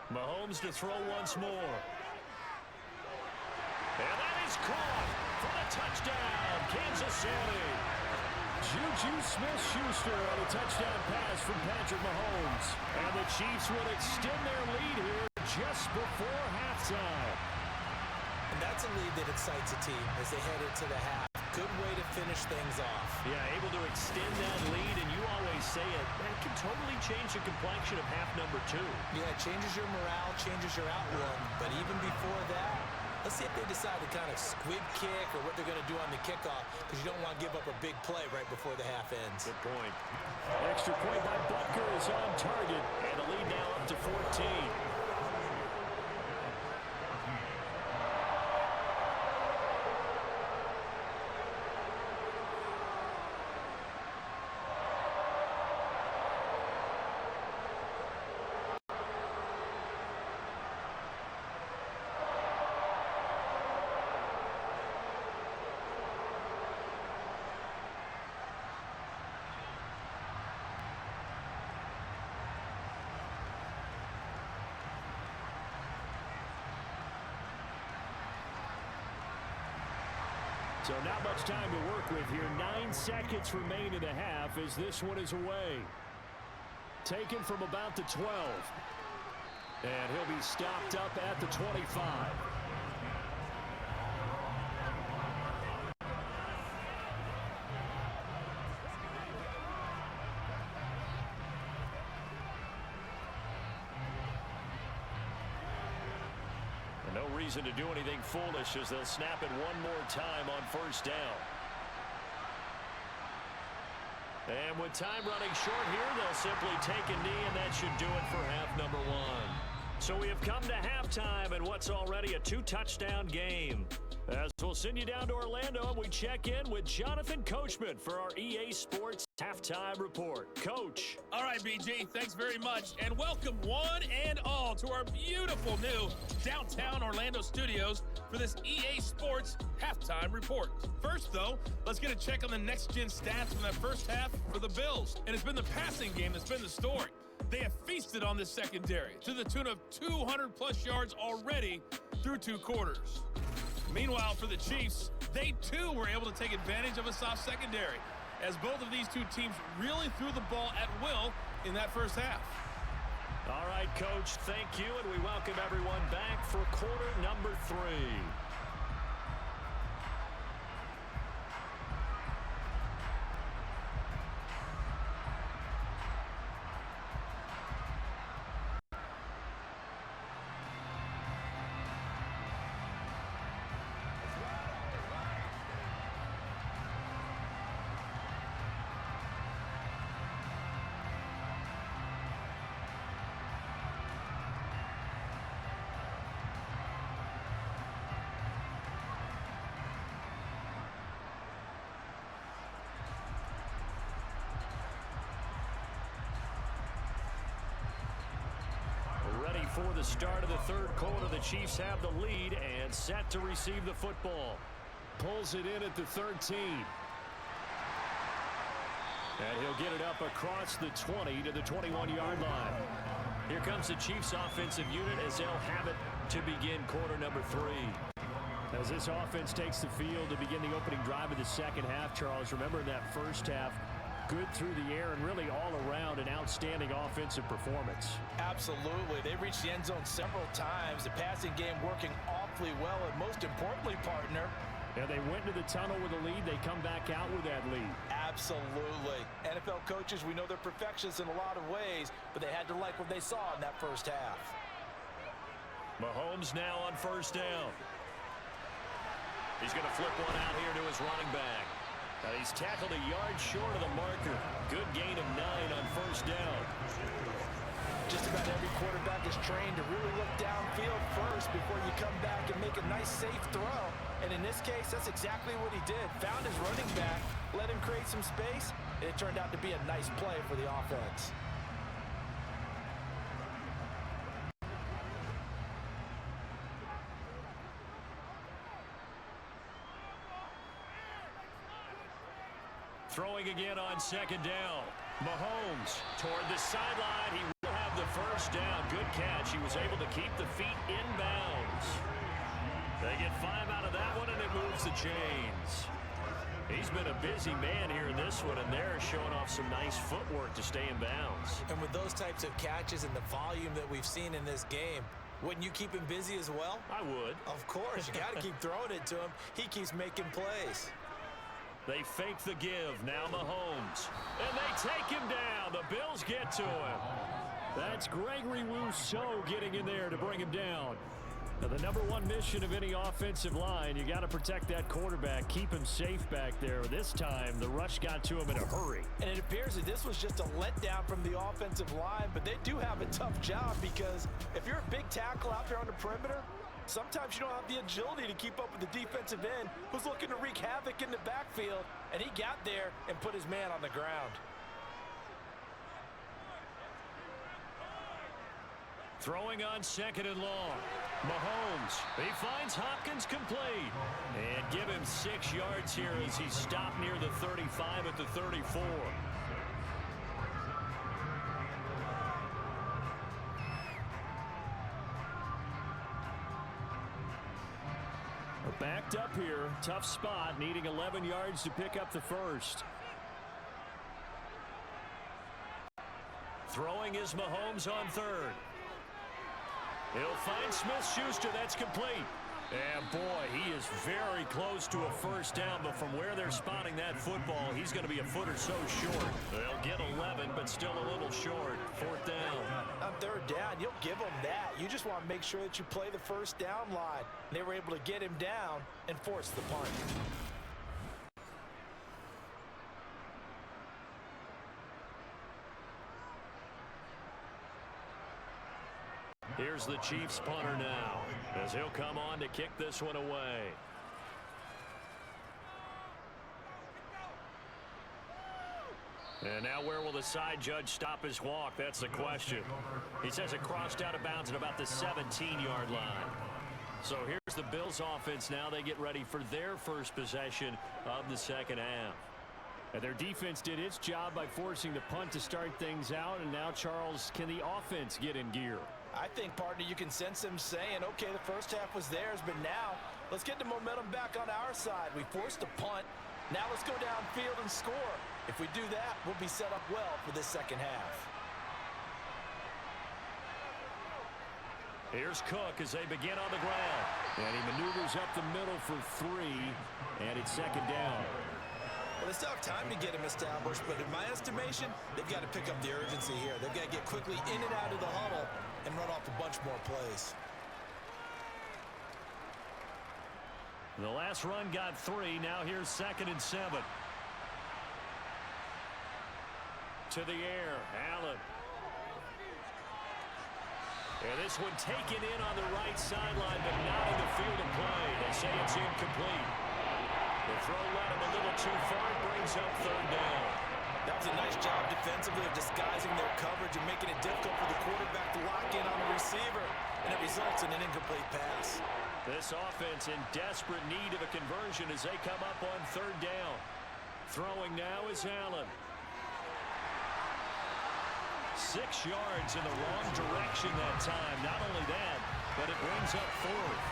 F: Mahomes to throw once more. And that is caught for the touchdown, Kansas City. Juju Smith-Schuster on a touchdown pass from Patrick Mahomes. And the Chiefs will extend their lead here just before halftime.
C: And that's a lead that excites a team as they head into the half. Good way to finish things off.
F: Yeah, able to extend that lead, and you always say it, that can totally change the complexion of half number 2.
C: Yeah, it changes your morale, changes your outlook. But even before that, let's see if they decide to kind of squib kick or what they're going to do on the kickoff, because you don't want to give up a big play right before the half ends.
F: Good point. Extra point by Butker is on target, and the lead now up to 14. So not much time to work with here. 9 seconds remain in the half as this one is away. Taken from about the 12. And he'll be stopped up at the 25. No reason to do anything foolish as they'll snap it one more time on first down. And with time running short here, they'll simply take a knee, and that should do it for half number one. So we have come to halftime in what's already a 2-touchdown game. As we'll send you down to Orlando, and we check in with Jonathan Coachman for our EA Sports Halftime Report. Coach.
G: All right, BG, thanks very much. And welcome one and all to our beautiful new downtown Orlando studios for this EA Sports Halftime Report. First, though, let's get a check on the next-gen stats from that first half for the Bills. And it's been the passing game that's been the story. They have feasted on this secondary to the tune of 200-plus yards already through 2 quarters. Meanwhile, for the Chiefs, they too were able to take advantage of a soft secondary, as both of these two teams really threw the ball at will in that first half.
F: All right, Coach, thank you, and we welcome everyone back for quarter number 3. For the start of the third quarter, the Chiefs have the lead and set to receive the football. Pulls it in at the 13. And he'll get it up across the 20 to the 21-yard line. Here comes the Chiefs offensive unit as they'll have it to begin quarter number 3. As this offense takes the field to begin the opening drive of the second half, Charles, remember in that first half, good through the air and really all around an outstanding offensive performance.
C: Absolutely. They reached the end zone several times. The passing game working awfully well, and most importantly, partner,
F: yeah, they went into the tunnel with a lead. They come back out with that lead.
C: Absolutely. NFL coaches, we know they're perfectionists in a lot of ways, but they had to like what they saw in that first half.
F: Mahomes now on first down. He's going to flip one out here to his running back. He's tackled a yard short of the marker. Good gain of 9 on first down.
C: Just about every quarterback is trained to really look downfield first before you come back and make a nice, safe throw. And in this case, that's exactly what he did. Found his running back, let him create some space, and it turned out to be a nice play for the offense.
F: Throwing again on second down. Mahomes toward the sideline. He will have the first down. Good catch. He was able to keep the feet inbounds. They get 5 out of that one, and it moves the chains. He's been a busy man here in this one, and they're showing off some nice footwork to stay in bounds.
C: And with those types of catches and the volume that we've seen in this game, wouldn't you keep him busy as well?
F: I would.
C: Of course. You got to keep throwing it to him. He keeps making plays.
F: They fake the give. Now Mahomes. And they take him down. The Bills get to him. That's Gregory Rousseau getting in there to bring him down. Now, the number one mission of any offensive line, you got to protect that quarterback, keep him safe back there. This time, the rush got to him in a hurry.
C: And it appears that this was just a letdown from the offensive line, but they do have a tough job because if you're a big tackle out there on the perimeter, sometimes you don't have the agility to keep up with the defensive end who's looking to wreak havoc in the backfield, and he got there and put his man on the ground.
F: Throwing on second and long. Mahomes, he finds Hopkins complete. And give him 6 yards here as he stopped near the 35 at the 34. Backed up here, tough spot, needing 11 yards to pick up the first. Throwing is Mahomes on third. He'll find Smith-Schuster. That's complete. And boy, he is very close to a first down, but from where they're spotting that football, he's going to be a foot or so short. They'll get 11, but still a little short. Fourth down.
E: On third down, you'll give them that. You just want to make sure that you play the first down line. They were able to get him down and force the punt.
F: Here's the Chiefs punter now, as he'll come on to kick this one away. And now where will the side judge stop his walk? That's the question. He says it crossed out of bounds at about the 17-yard line. So here's the Bills offense now. They get ready for their first possession of the second half. And their defense did its job by forcing the punt to start things out. And now, Charles, can the offense get in gear?
E: I think, partner, you can sense them saying, okay, the first half was theirs, but now let's get the momentum back on our side. We forced a punt. Now let's go downfield and score. If we do that, we'll be set up well for this second half.
F: Here's Cook as they begin on the ground. And he maneuvers up the middle for 3, and it's second down.
E: Well, they still have time to get him established, but in my estimation, they've got to pick up the urgency here. They've got to get quickly in and out of the huddle and run off a bunch more plays.
F: The last run got 3. Now here's 2nd and 7. To the air, Allen. And this one taken in on the right sideline, but not in the field of play. They say it's incomplete. The throw led him a little too far. It brings up third down.
E: That was a nice job defensively of disguising their coverage and making it difficult for the quarterback to lock in on the receiver, and it results in an incomplete pass.
F: This offense in desperate need of a conversion as they come up on third down. Throwing now is Allen. 6 yards in the wrong direction that time. Not only that, but it brings up fourth.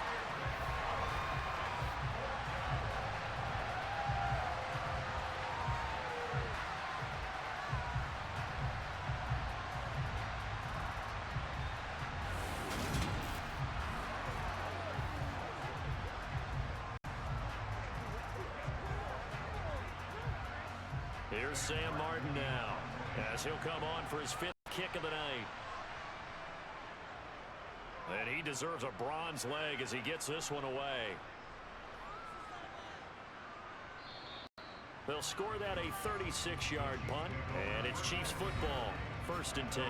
F: Here's Sam Martin now, as he'll come on for his 5th kick of the night. And he deserves a bronze leg as he gets this one away. They'll score that a 36-yard punt, and it's Chiefs football, 1st and 10.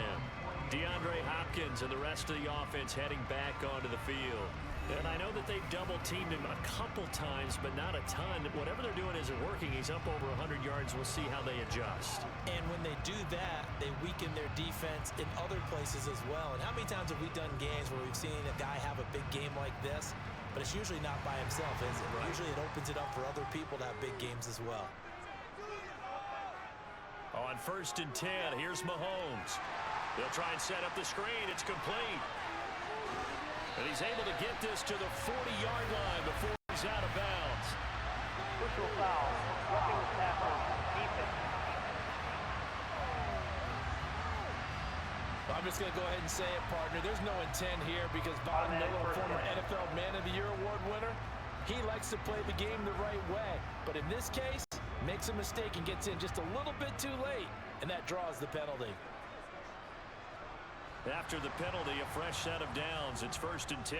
F: DeAndre Hopkins and the rest of the offense heading back onto the field. And I know that they've double-teamed him a couple times, but not a ton. Whatever they're doing isn't working. He's up over 100 yards. We'll see how they adjust.
E: And when they do that, they weaken their defense in other places as well. And how many times have we done games where we've seen a guy have a big game like this, but it's usually not by himself, is it? Right. Usually it opens it up for other people to have big games as well.
F: On 1st and 10, here's Mahomes. They'll try and set up the screen. It's complete. And he's able to get this to the 40-yard line before he's out of bounds.
D: Personal foul, roughing the tackle, defense.
E: I'm just going to go ahead and say it, partner. There's no intent here because Von Miller, former NFL Man of the Year award winner, he likes to play the game the right way. But in this case, makes a mistake and gets in just a little bit too late, and that draws the penalty.
F: After the penalty, a fresh set of downs. It's 1st and 10.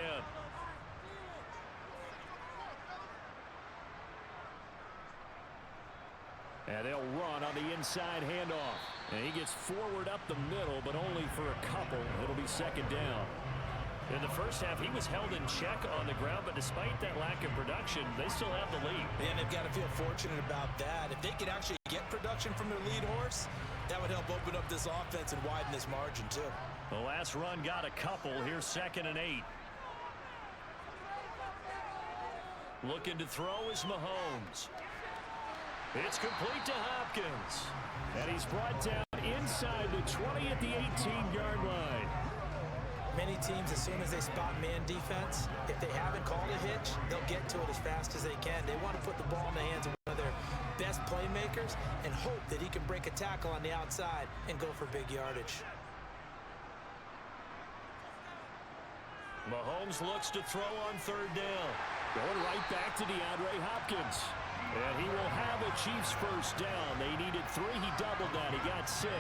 F: And they'll run on the inside handoff. And he gets forward up the middle, but only for a couple. It'll be 2nd down. In the first half, he was held in check on the ground, but despite that lack of production, they still have the lead.
E: And they've got to feel fortunate about that. If they could actually get production from their lead horse, that would help open up this offense and widen this margin, too.
F: The last run got a couple. Here's 2nd and 8. Looking to throw is Mahomes. It's complete to Hopkins. And he's brought down inside the 20 at the 18-yard line.
E: Many teams, as soon as they spot man defense, if they haven't called a hitch, they'll get
C: get to it as fast as they can. They want to put the ball in the hands of one of their best playmakers and hope that he can break a tackle on the outside and go for big yardage.
F: Mahomes looks to throw on third down. Going right back to DeAndre Hopkins. And he will have a Chiefs first down. They needed 3. He doubled that. He got 6.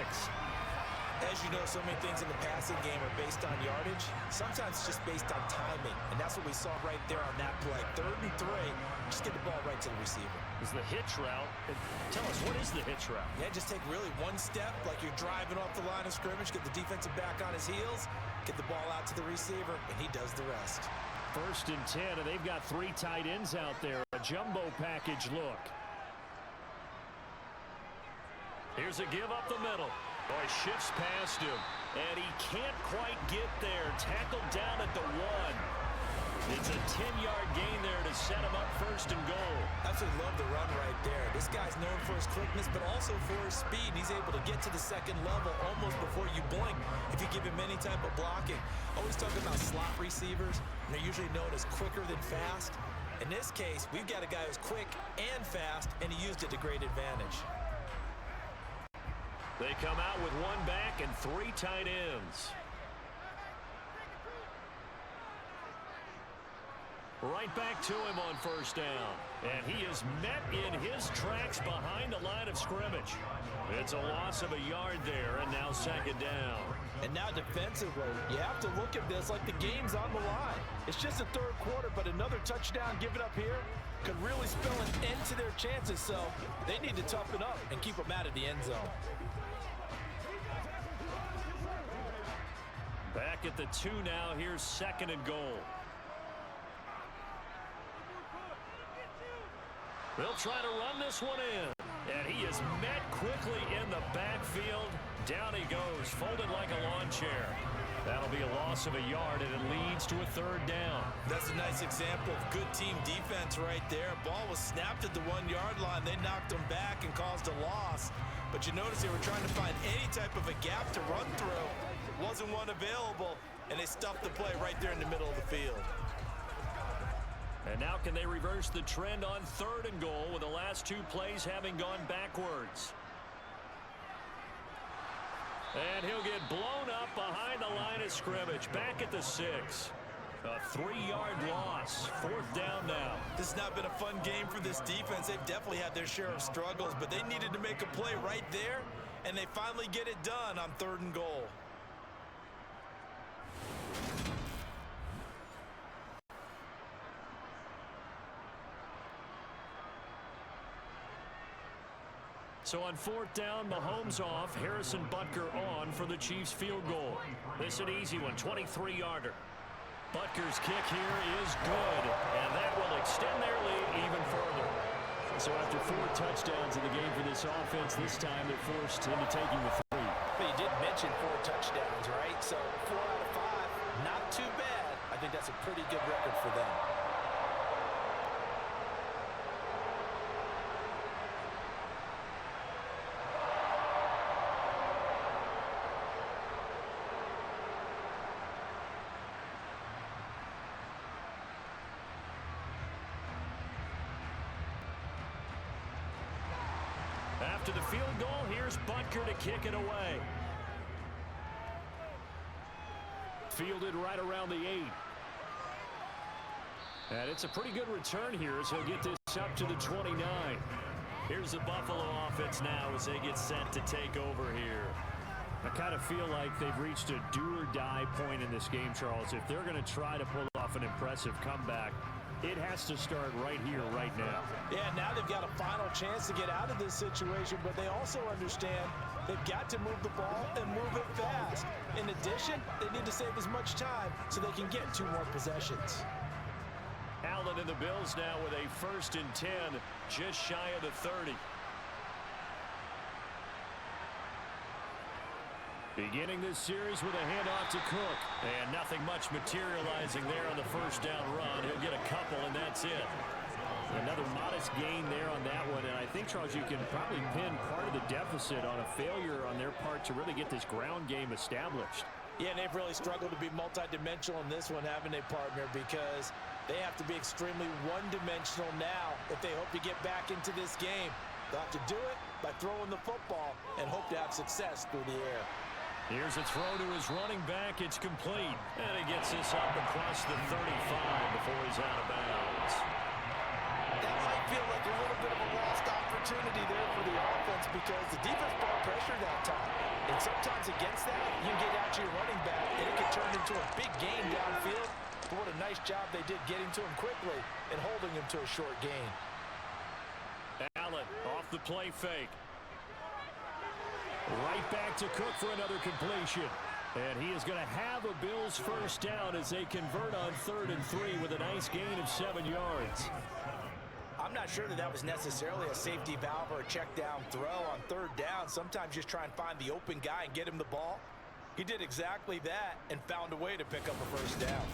C: As you know, so many things in the passing game are based on yardage. Sometimes it's just based on timing. And that's what we saw right there on that play. 3rd and 3. Just get the ball right to the receiver.
F: Is the hitch route. Tell us, what is the hitch route?
C: Yeah, just take really one step like you're driving off the line of scrimmage, get the defensive back on his heels, get the ball out to the receiver, and he does the rest.
F: 1st and 10, and they've got 3 tight ends out there. A jumbo package look. Here's a give up the middle. Oh, he shifts past him, and he can't quite get there. Tackled down at the 1. It's a 10-yard gain there to set him up 1st and goal.
C: Absolutely love the run right there. This guy's known for his quickness, but also for his speed. He's able to get to the 2nd level almost before you blink if you give him any type of blocking. Always talking about slot receivers, and they're usually known as quicker than fast. In this case, we've got a guy who's quick and fast, and he used it to great advantage.
F: They come out with 1 back and 3 tight ends. Right back to him on 1st down. And he is met in his tracks behind the line of scrimmage. It's a loss of a yard there, and now 2nd down.
C: And now defensively, you have to look at this like the game's on the line. It's just the 3rd quarter, but another touchdown given up here could really spell an end to their chances, so they need to toughen up and keep them out of the end zone.
F: Back at the 2 now. Here's 2nd and goal. They'll try to run this one in. And he is met quickly in the backfield. Down he goes, folded like a lawn chair. That'll be a loss of a yard, and it leads to a 3rd down.
C: That's a nice example of good team defense right there. Ball was snapped at the 1-yard line. They knocked him back and caused a loss. But you notice they were trying to find any type of a gap to run through. Wasn't one available, and they stuffed the play right there in the middle of the field.
F: And now can they reverse the trend on 3rd and goal with the last 2 plays having gone backwards? And he'll get blown up behind the line of scrimmage. Back at the 6. A 3-yard loss. 4th down now.
C: This has not been a fun game for this defense. They've definitely had their share of struggles, but they needed to make a play right there, and they finally get it done on 3rd and goal.
F: So on 4th down, Mahomes off, Harrison Butker on for the Chiefs field goal. This is an easy one, 23-yarder. Butker's kick here is good, and that will extend their lead even further. So after 4 touchdowns in the game for this offense, this time they're forced into taking the 3.
C: But you did mention 4 touchdowns, right? So 4 out of 5, not too bad. I think that's a pretty good record for them.
F: After the field goal, here's Butker to kick it away. Fielded right around the 8. And it's a pretty good return here as he'll get this up to the 29. Here's the Buffalo offense now as they get set to take over here. I kind of feel like they've reached a do-or-die point in this game, Charles. If they're going to try to pull off an impressive comeback, it has to start right here, right now.
C: Yeah, now they've got a final chance to get out of this situation, but they also understand they've got to move the ball and move it fast. In addition, they need to save as much time so they can get 2 more possessions.
F: Allen and the Bills now with a 1st and 10, just shy of the 30. Beginning this series with a handoff to Cook. And nothing much materializing there on the 1st down run. He'll get a couple, and that's it. Another modest gain there on that one. And I think, Charles, you can probably pin part of the deficit on a failure on their part to really get this ground game established.
E: Yeah, and they've really struggled to be multidimensional in this one, haven't they, partner? Because they have to be extremely one-dimensional now if they hope to get back into this game. They'll have to do it by throwing the football and hope to have success through the air.
F: Here's a throw to his running back. It's complete. And he gets this up across the 35 before he's out of bounds.
E: That might feel like a little bit of a lost opportunity there for the offense because the defense brought pressure that time. And sometimes against that, you get out to your running back, and it can turn into a big gain downfield. But what a nice job they did getting to him quickly and holding him to a short gain.
F: Allen off the play fake. Right back to Cook for another completion. And he is going to have a Bills first down as they convert on 3rd and 3 with a nice gain of 7 yards.
E: I'm not sure that was necessarily a safety valve or a check down throw on 3rd down. Sometimes just try and find the open guy and get him the ball. He did exactly that and found a way to pick up a first down.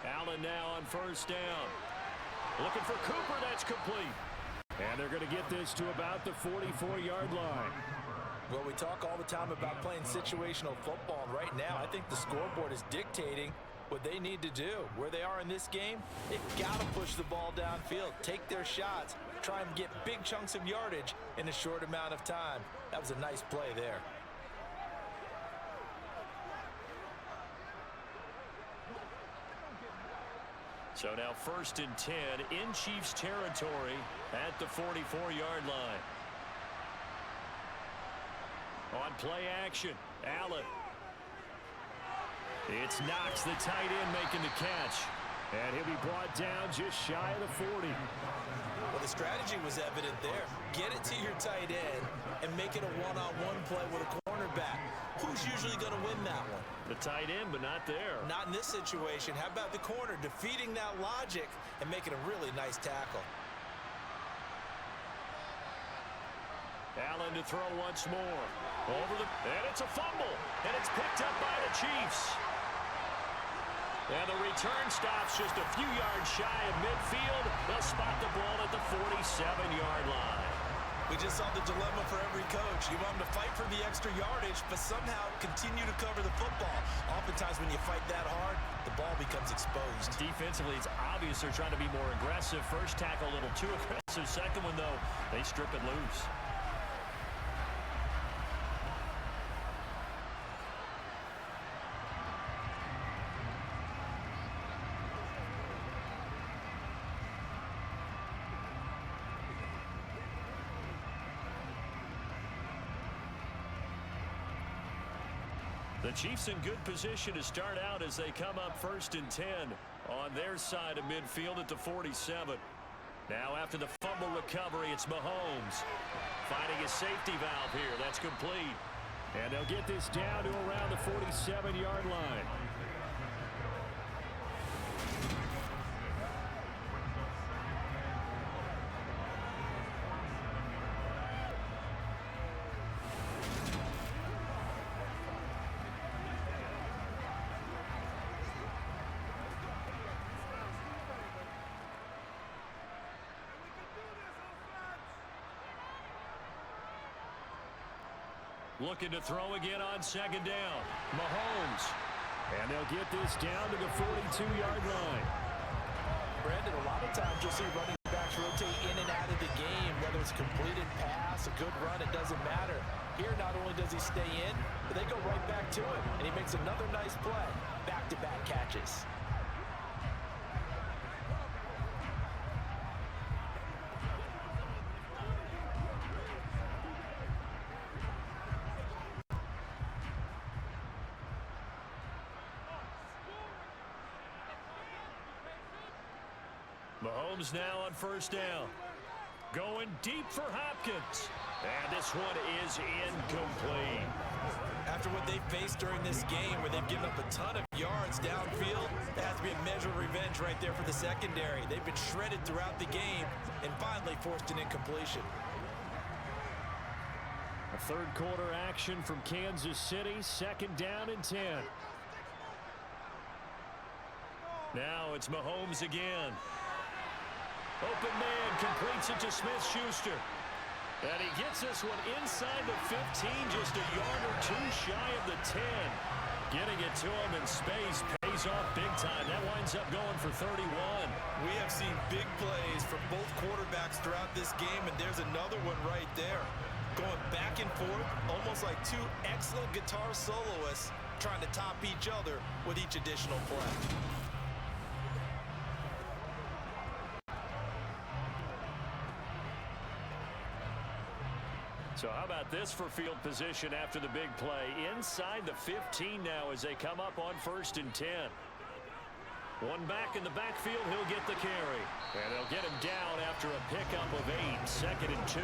F: Allen now on 1st down. Looking for Cooper, that's complete. And they're going to get this to about the 44-yard line.
E: Well, we talk all the time about playing situational football, and right now I think the scoreboard is dictating what they need to do. Where they are in this game, they've got to push the ball downfield, take their shots, try and get big chunks of yardage in a short amount of time. That was a nice play there.
F: So now 1st and 10 in Chiefs territory at the 44-yard line. On play action, Allen. It's Knox, the tight end, making the catch. And he'll be brought down just shy of the 40.
E: Well, the strategy was evident there. Get it to your tight end and make it a one-on-one play with a cornerback. Who's usually going to win that one?
F: The tight end, but not there.
E: Not in this situation. How about the corner defeating that logic and making a really nice tackle?
F: Allen to throw once more. And it's a fumble. And it's picked up by the Chiefs. And the return stops just a few yards shy of midfield. They'll spot the ball at the 47-yard line.
E: We just saw the dilemma for every coach. You want them to fight for the extra yardage, but somehow continue to cover the football. Oftentimes when you fight that hard, the ball becomes exposed.
F: Defensively, it's obvious they're trying to be more aggressive. First tackle a little too aggressive. Second one, though, they strip it loose. The Chiefs in good position to start out as they come up 1st and 10 on their side of midfield at the 47. Now after the fumble recovery, it's Mahomes finding a safety valve here. That's complete. And they'll get this down to around the 47-yard line. Looking to throw again on 2nd down. Mahomes. And they'll get this down to the 42-yard line.
E: Brandon, a lot of times you'll see running backs rotate in and out of the game, whether it's a completed pass, a good run, it doesn't matter. Here, not only does he stay in, but they go right back to him, and he makes another nice play. Back-to-back catches.
F: Mahomes now on 1st down. Going deep for Hopkins. And this one is incomplete.
E: After what they faced during this game where they've given up a ton of yards downfield, there has to be a measure of revenge right there for the secondary. They've been shredded throughout the game and finally forced an incompletion.
F: A Third quarter action from Kansas City. 2nd down and 10. Now it's Mahomes again. Open man completes it to Smith-Schuster. And he gets this one inside the 15, just a yard or two shy of the 10. Getting it to him in space pays off big time. That winds up going for 31.
C: We have seen big plays from both quarterbacks throughout this game, and there's another one right there. Going back and forth, almost like two excellent guitar soloists trying to top each other with each additional play.
F: So how about this for field position after the big play? Inside the 15 now as they come up on 1st and 10. One back in the backfield, he'll get the carry. And they'll get him down after a pickup of 8, 2nd and 2.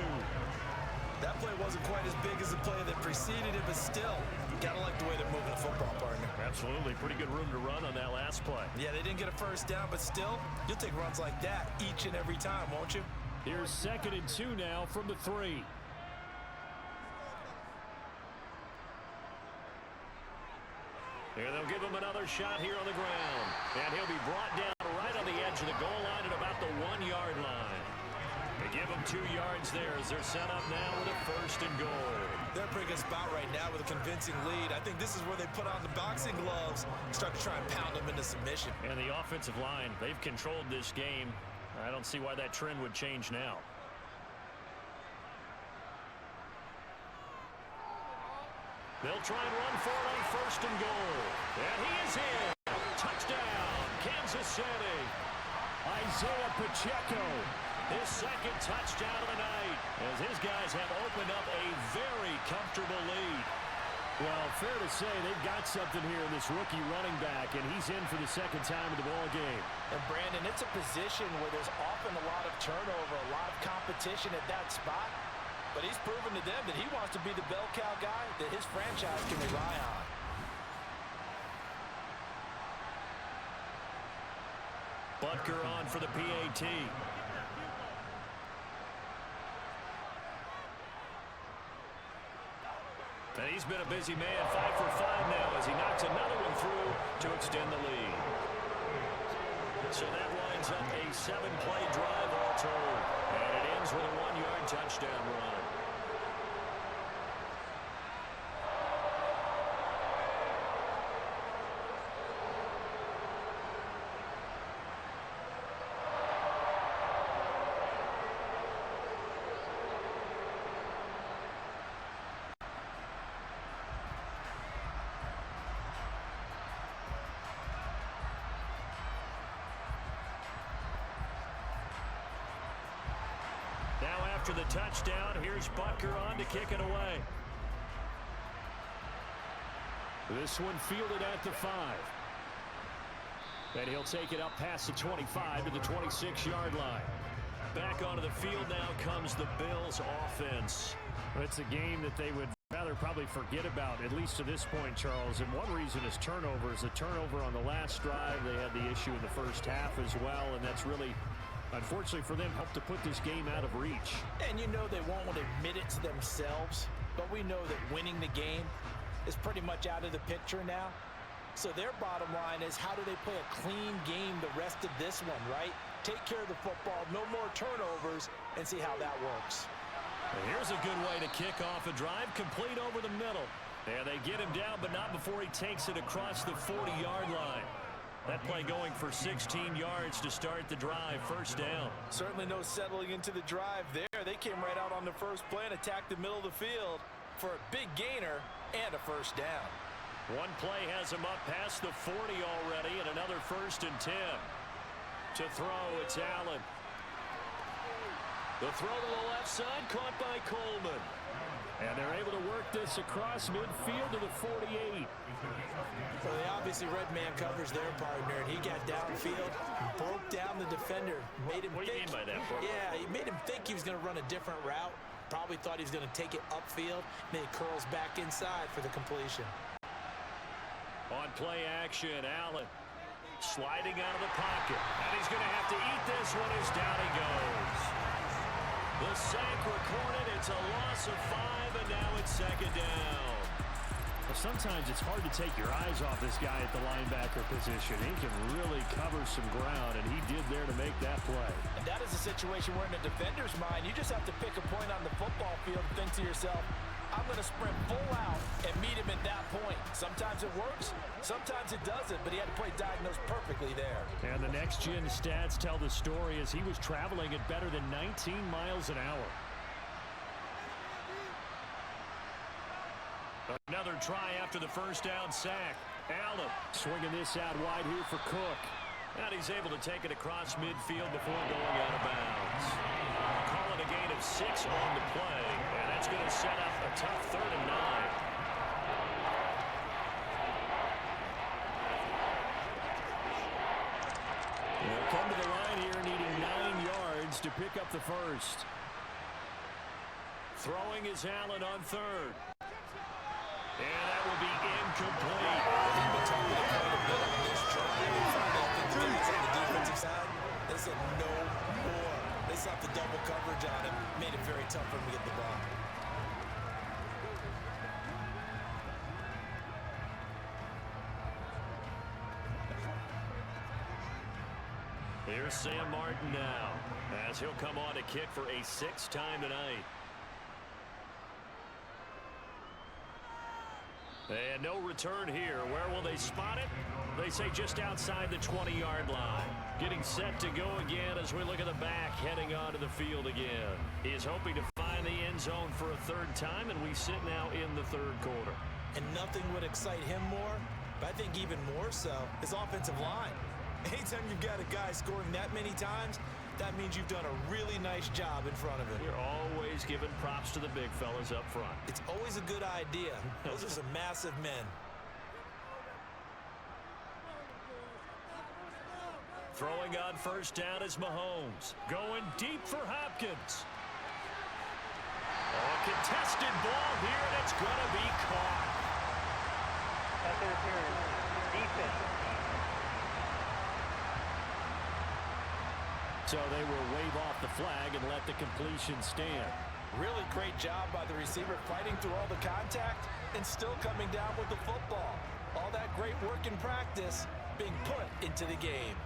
C: That play wasn't quite as big as the play that preceded it, but still, you gotta like the way they're moving the football, partner.
F: Absolutely. Pretty good room to run on that last play.
C: Yeah, they didn't get a first down, but still, you'll take runs like that each and every time, won't you?
F: Here's 2nd and 2 now from the 3. And they'll give him another shot here on the ground. And he'll be brought down right on the edge of the goal line at about the 1-yard line. They give him 2 yards there as they're set up now with a 1st and goal.
C: They're a pretty good spot right now with a convincing lead. I think this is where they put on the boxing gloves, start to try and pound them into submission.
F: And the offensive line, they've controlled this game. I don't see why that trend would change now. They'll try and run for it on 1st and goal. And he is in. Touchdown, Kansas City. Isaiah Pacheco, his 2nd touchdown of the night, as his guys have opened up a very comfortable lead. Well, fair to say they've got something here in this rookie running back, and he's in for the 2nd time of the ball game.
E: And Brandon, it's a position where there's often a lot of turnover, a lot of competition at that spot. But he's proven to them that he wants to be the bell cow guy that his franchise can rely on.
F: Butker on for the PAT. And he's been a busy man, 5 for 5 now as he knocks another one through to extend the lead. So that winds up a 7-play drive all told. And it ends with a 1-yard touchdown run. Now after the touchdown, here's Butker on to kick it away. This one fielded at the 5. And he'll take it up past the 25 to the 26-yard line. Back onto the field now comes the Bills offense. It's a game that they would rather probably forget about, at least to this point, Charles. And one reason is turnovers. A turnover on the last drive. They had the issue in the first half as well, and that's really, unfortunately for them, helped to put this game out of reach.
E: And you know they won't want to admit it to themselves, but we know that winning the game is pretty much out of the picture now. So their bottom line is, how do they play a clean game the rest of this one, right? Take care of the football, no more turnovers, and see how that works.
F: And here's a good way to kick off a drive, complete over the middle. And they get him down, but not before he takes it across the 40-yard line. That play going for 16 yards to start the drive, first down.
E: Certainly no settling into the drive there. They came right out on the first play and attacked the middle of the field for a big gainer and a first down.
F: One play has him up past the 40 already, and another 1st and 10. To throw, it's Allen. The throw to the left side, caught by Coleman. And they're able to work this across midfield to the 48.
E: Well, they obviously read man coverage their partner, and he got downfield, broke down the defender, made him
F: What do you mean by that, bro?
E: Yeah, he made him think he was going to run a different route. Probably thought he was going to take it upfield, then he curls back inside for the completion.
F: On play action, Allen sliding out of the pocket. And he's going to have to eat this one as down he goes.
B: The sack recorded. It's a loss of 5, and now it's second down.
F: Well, sometimes it's hard to take your eyes off this guy at the linebacker position. He can really cover some ground, and he did there to make that play.
E: And that is a situation where in a defender's mind, you just have to pick a point on the football field and think to yourself, I'm going to sprint full out and meet him at that point. Sometimes it works, sometimes it doesn't, but he had to play diagnosed perfectly there.
F: And the next-gen stats tell the story as he was traveling at better than 19 miles an hour.
B: Another try after the first down sack. Allen
F: Swinging this out wide here for Cook.
B: and he's able to take it across midfield before going out of bounds. Calling a gain of 6 on the play, and that's going to set up a tough 3rd and 9.
F: They'll come to the line here needing 9 yards to pick up the first.
B: Throwing is Allen on 3rd. And that will be incomplete.
E: On the defensive side, they said no more. They stopped the double coverage on him. Made it very tough for him to get the ball.
B: Here's Sam Martin now, as he'll come on to kick for a 6th time tonight. And no return here. Where will they spot it? They say just outside the 20-yard line. Getting set to go again as we look at the back, heading onto the field again. He is hoping to find the end zone for a 3rd time, and we sit now in the 3rd quarter.
E: And nothing would excite him more, but I think even more so, his offensive line. Anytime you've got a guy scoring that many times, that means you've done a really nice job in front of him.
B: You're always giving props to the big fellas up front.
E: It's always a good idea. Those are some massive men.
B: Throwing on 1st down is Mahomes. Going deep for Hopkins. A contested ball here, and it's going to be caught.
D: Pass interference. Defense.
F: So they will wave off the flag and let the completion stand.
E: Really great job by the receiver fighting through all the contact and still coming down with the football. All that great work in practice being put into the game.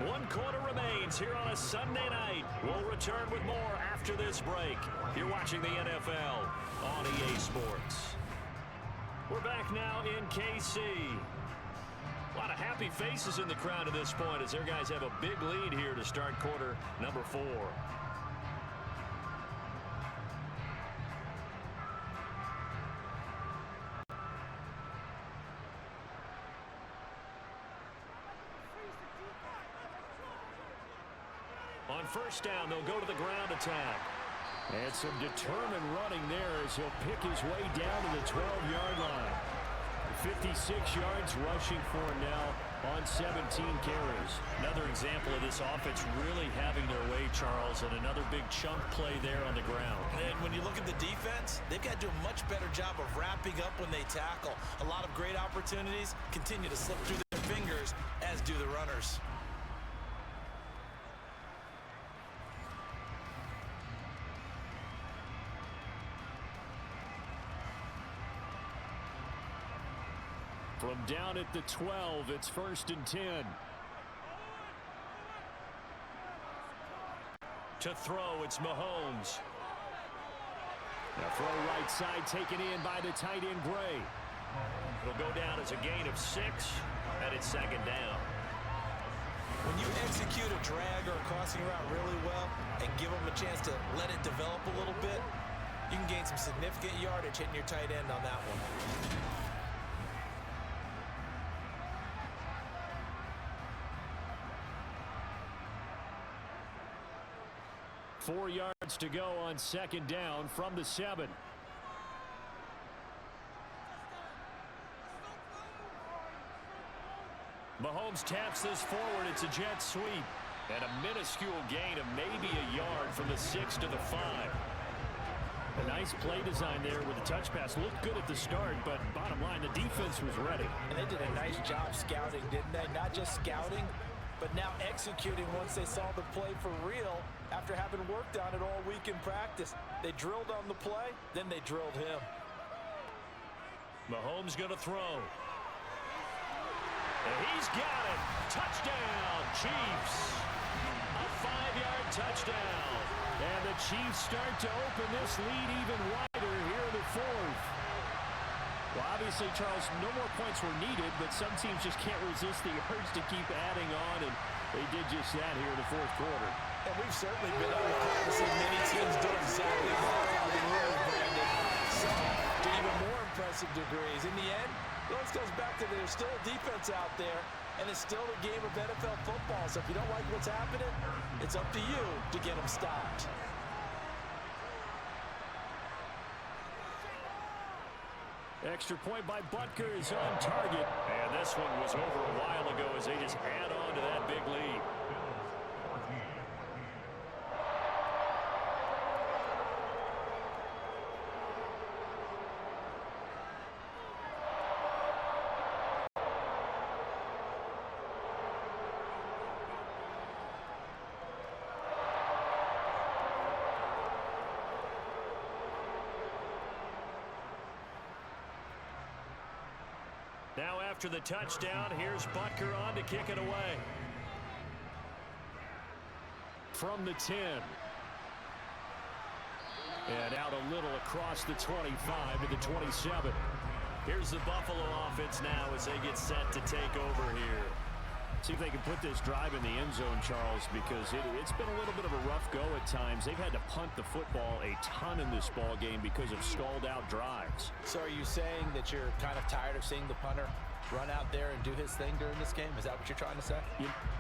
B: One quarter remains here on a Sunday night. We'll return with more after this break. You're watching the NFL on EA Sports. We're back now in KC. A lot of happy faces in the crowd at this point as their guys have a big lead here to start quarter number 4. On 1st down, they'll go to the ground attack.
F: And some determined running there as he'll pick his way down to the 12-yard line. 56 yards rushing for him now on 17 carries.
B: Another example of this offense really having their way, Charles, and another big chunk play there on the ground.
E: And when you look at the defense, they've got to do a much better job of wrapping up when they tackle. A lot of great opportunities continue to slip through their fingers, as do the runners.
F: From down at the 12, it's 1st and 10.
B: To throw, it's Mahomes.
F: Now throw right side taken in by the tight end Gray.
B: It'll go down as a gain of 6, and it's 2nd down.
E: When you execute a drag or a crossing route really well and give them a chance to let it develop a little bit, you can gain some significant yardage hitting your tight end on that one.
F: 4 yards to go on 2nd down from the 7.
B: Mahomes taps this forward. It's a jet sweep. And a minuscule gain of maybe a yard from the 6 to the 5.
F: A nice play design there with the touch pass. Looked good at the start, but bottom line, the defense was ready.
E: And they did a nice job scouting, didn't they? Not just scouting, but now executing once they saw the play for real after having worked on it all week in practice. They drilled on the play, then they drilled him.
F: Mahomes going to throw. And he's got it. Touchdown, Chiefs. A 5-yard touchdown. And the Chiefs start to open this lead even wider here in the fourth. Well, obviously, Charles, no more points were needed, but some teams just can't resist the urge to keep adding on, and they did just that here in the fourth quarter.
E: And we've certainly been able to see many teams do exactly that over the years, Brandon. Some to even more impressive degrees. In the end, it always goes back to there's still a defense out there, and it's still a game of NFL football. So if you don't like what's happening, it's up to you to get them stopped.
F: Extra point by Butker is on target. And this one was over a while ago as they just add on to that big lead. Now after the touchdown, here's Butker on to kick it away. From the 10. And out a little across the 25 to the 27. Here's the Buffalo offense now as they get set to take over here. See if they can put this drive in the end zone, Charles, because it's been a little bit of a rough go at times. They've had to punt the football a ton in this ball game because of stalled-out drives.
E: So are you saying that you're kind of tired of seeing the punter run out there and do his thing during this game? Is that what you're trying to say?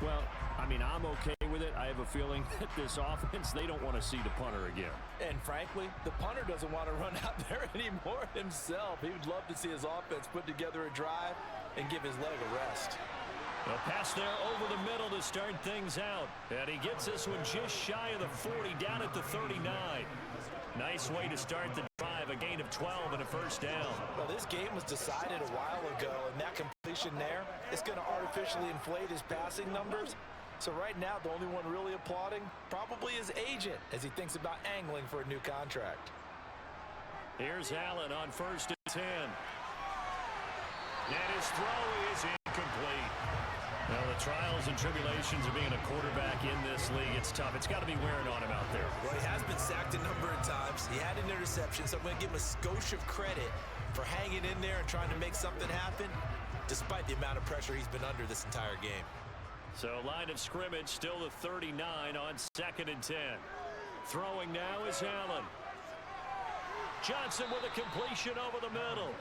F: Well, I mean, I'm okay with it. I have a feeling that this offense, they don't want to see the punter again.
E: And frankly, the punter doesn't want to run out there anymore himself. He would love to see his offense put together a drive and give his leg a rest.
F: A pass there over the middle to start things out. And he gets this one just shy of the 40, down at the 39. Nice way to start the drive, a gain of 12 and a first down.
E: Well, this game was decided a while ago, and that completion there is going to artificially inflate his passing numbers. So right now, the only one really applauding probably his agent as he thinks about angling for a new contract.
F: Here's Allen on 1st and 10. And his throw is incomplete. Now, the trials and tribulations of being a quarterback in this league, it's tough. It's got to be wearing on him out there.
C: Well, he has been sacked a number of times. He had an interception, so I'm going to give him a skosh of credit for hanging in there and trying to make something happen, despite the amount of pressure he's been under this entire game.
F: So, line of scrimmage, still the 39 on 2nd and 10. Throwing now is Allen. Johnson with a completion over the middle.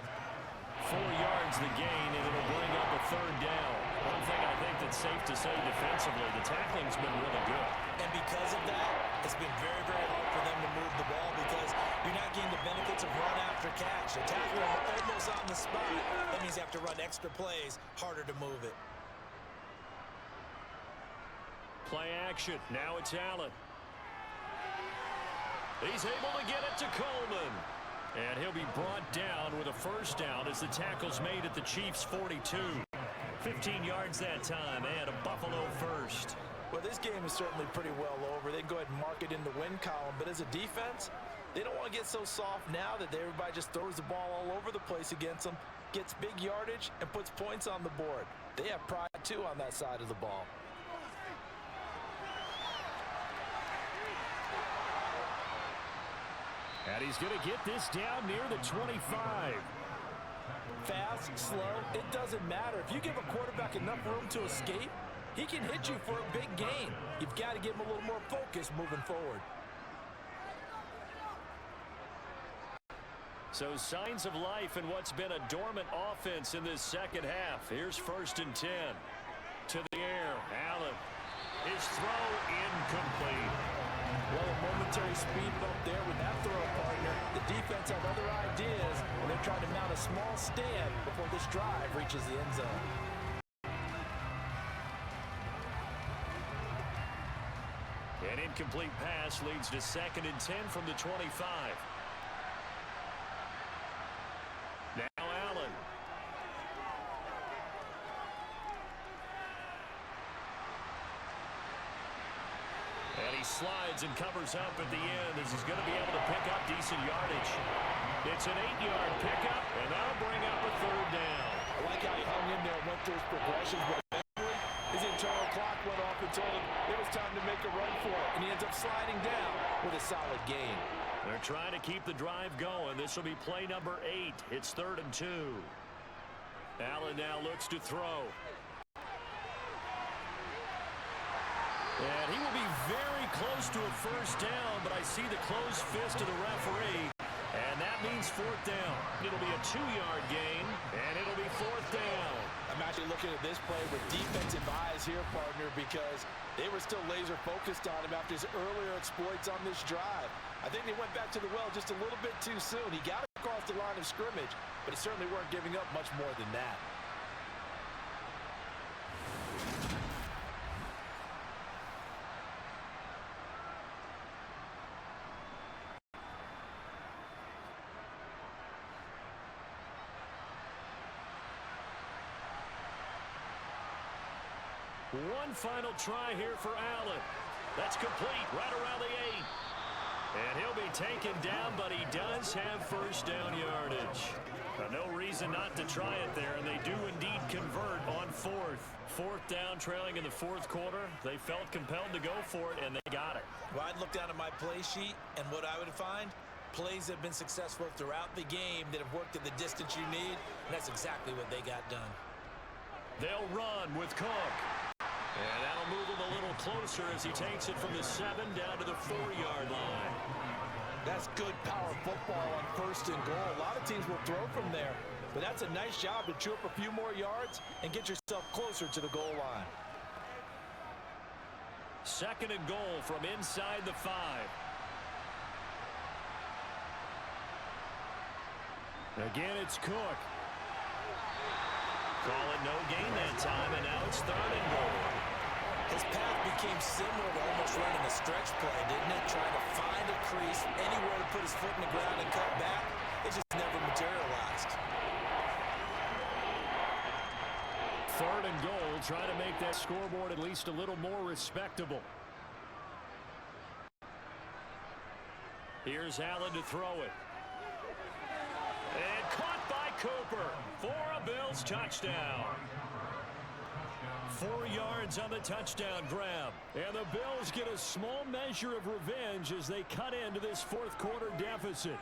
F: 4 yards the gain, and it'll bring up a 3rd down. One thing I think that's safe to say defensively, the tackling's been really good.
C: And because of that, it's been very, very hard for them to move the ball because you're not getting the benefits of run after catch. The tackler almost on the spot. That means you have to run extra plays, harder to move it.
F: Play action. Now it's Allen. He's able to get it to Coleman. And he'll be brought down with a first down as the tackle's made at the Chiefs' 42. 15 yards that time, and a Buffalo first.
E: Well, this game is certainly pretty well over. They can go ahead and mark it in the win column. But as a defense, they don't want to get so soft now that everybody just throws the ball all over the place against them, gets big yardage, and puts points on the board. They have pride, too, on that side of the ball.
F: And he's going to get this down near the 25.
E: Fast, slow, it doesn't matter. If you give a quarterback enough room to escape, he can hit you for a big gain. You've got to give him a little more focus moving forward.
F: So signs of life in what's been a dormant offense in this second half. Here's 1st and 10. To the air, Allen. His throw incomplete.
E: Well, a momentary speed bump there with that throw partner. The defense have other ideas, and they're trying to mount a small stand before this drive reaches the end zone.
F: An incomplete pass leads to 2nd and 10 from the 25. slides and covers up at the end as he's going to be able to pick up decent yardage. It's an 8-yard pickup, and that'll bring up a third down.
E: I like how he hung in there and went through his progressions, but eventually his internal clock went off and told him it was time to make a run for it, and he ends up sliding down with a solid gain.
F: They're trying to keep the drive going. This will be play number 8. It's 3rd and 2. Allen now looks to throw. And he will be very close to a first down, but I see the closed fist of the referee, and that means 4th down. It'll be a 2-yard gain, and it'll be 4th down.
E: I'm actually looking at this play with defensive eyes here, partner, because they were still laser focused on him after his earlier exploits on this drive. I think they went back to the well just a little bit too soon. He got across the line of scrimmage, but he certainly weren't giving up much more than that.
F: One final try here for Allen. That's complete right around the 8. And he'll be taken down, but he does have first down yardage. No reason not to try it there, and they do indeed convert on 4th. 4th down, trailing in the 4th quarter. They felt compelled to go for it, and they got it.
C: Well, I'd look down at my play sheet, and what I would find, plays have been successful throughout the game that have worked at the distance you need, and that's exactly what they got done.
F: They'll run with Cook. And that'll move him a little closer as he takes it from the 7 down to the 4-yard line.
E: That's good power football on 1st and goal. A lot of teams will throw from there, but that's a nice job to chew up a few more yards and get yourself closer to the goal line.
F: 2nd and goal from inside the 5. Again, it's Cook. Call it no gain that time, and now it's 3rd and goal.
C: His path became similar to almost running a stretch play, didn't it? Trying to find a crease, anywhere to put his foot in the ground and cut back. It just never materialized.
F: 3rd and goal, trying to make that scoreboard at least a little more respectable. Here's Allen to throw it. And caught by Cooper for a Bills touchdown. 4 yards on the touchdown grab. And the Bills get a small measure of revenge as they cut into this 4th quarter deficit.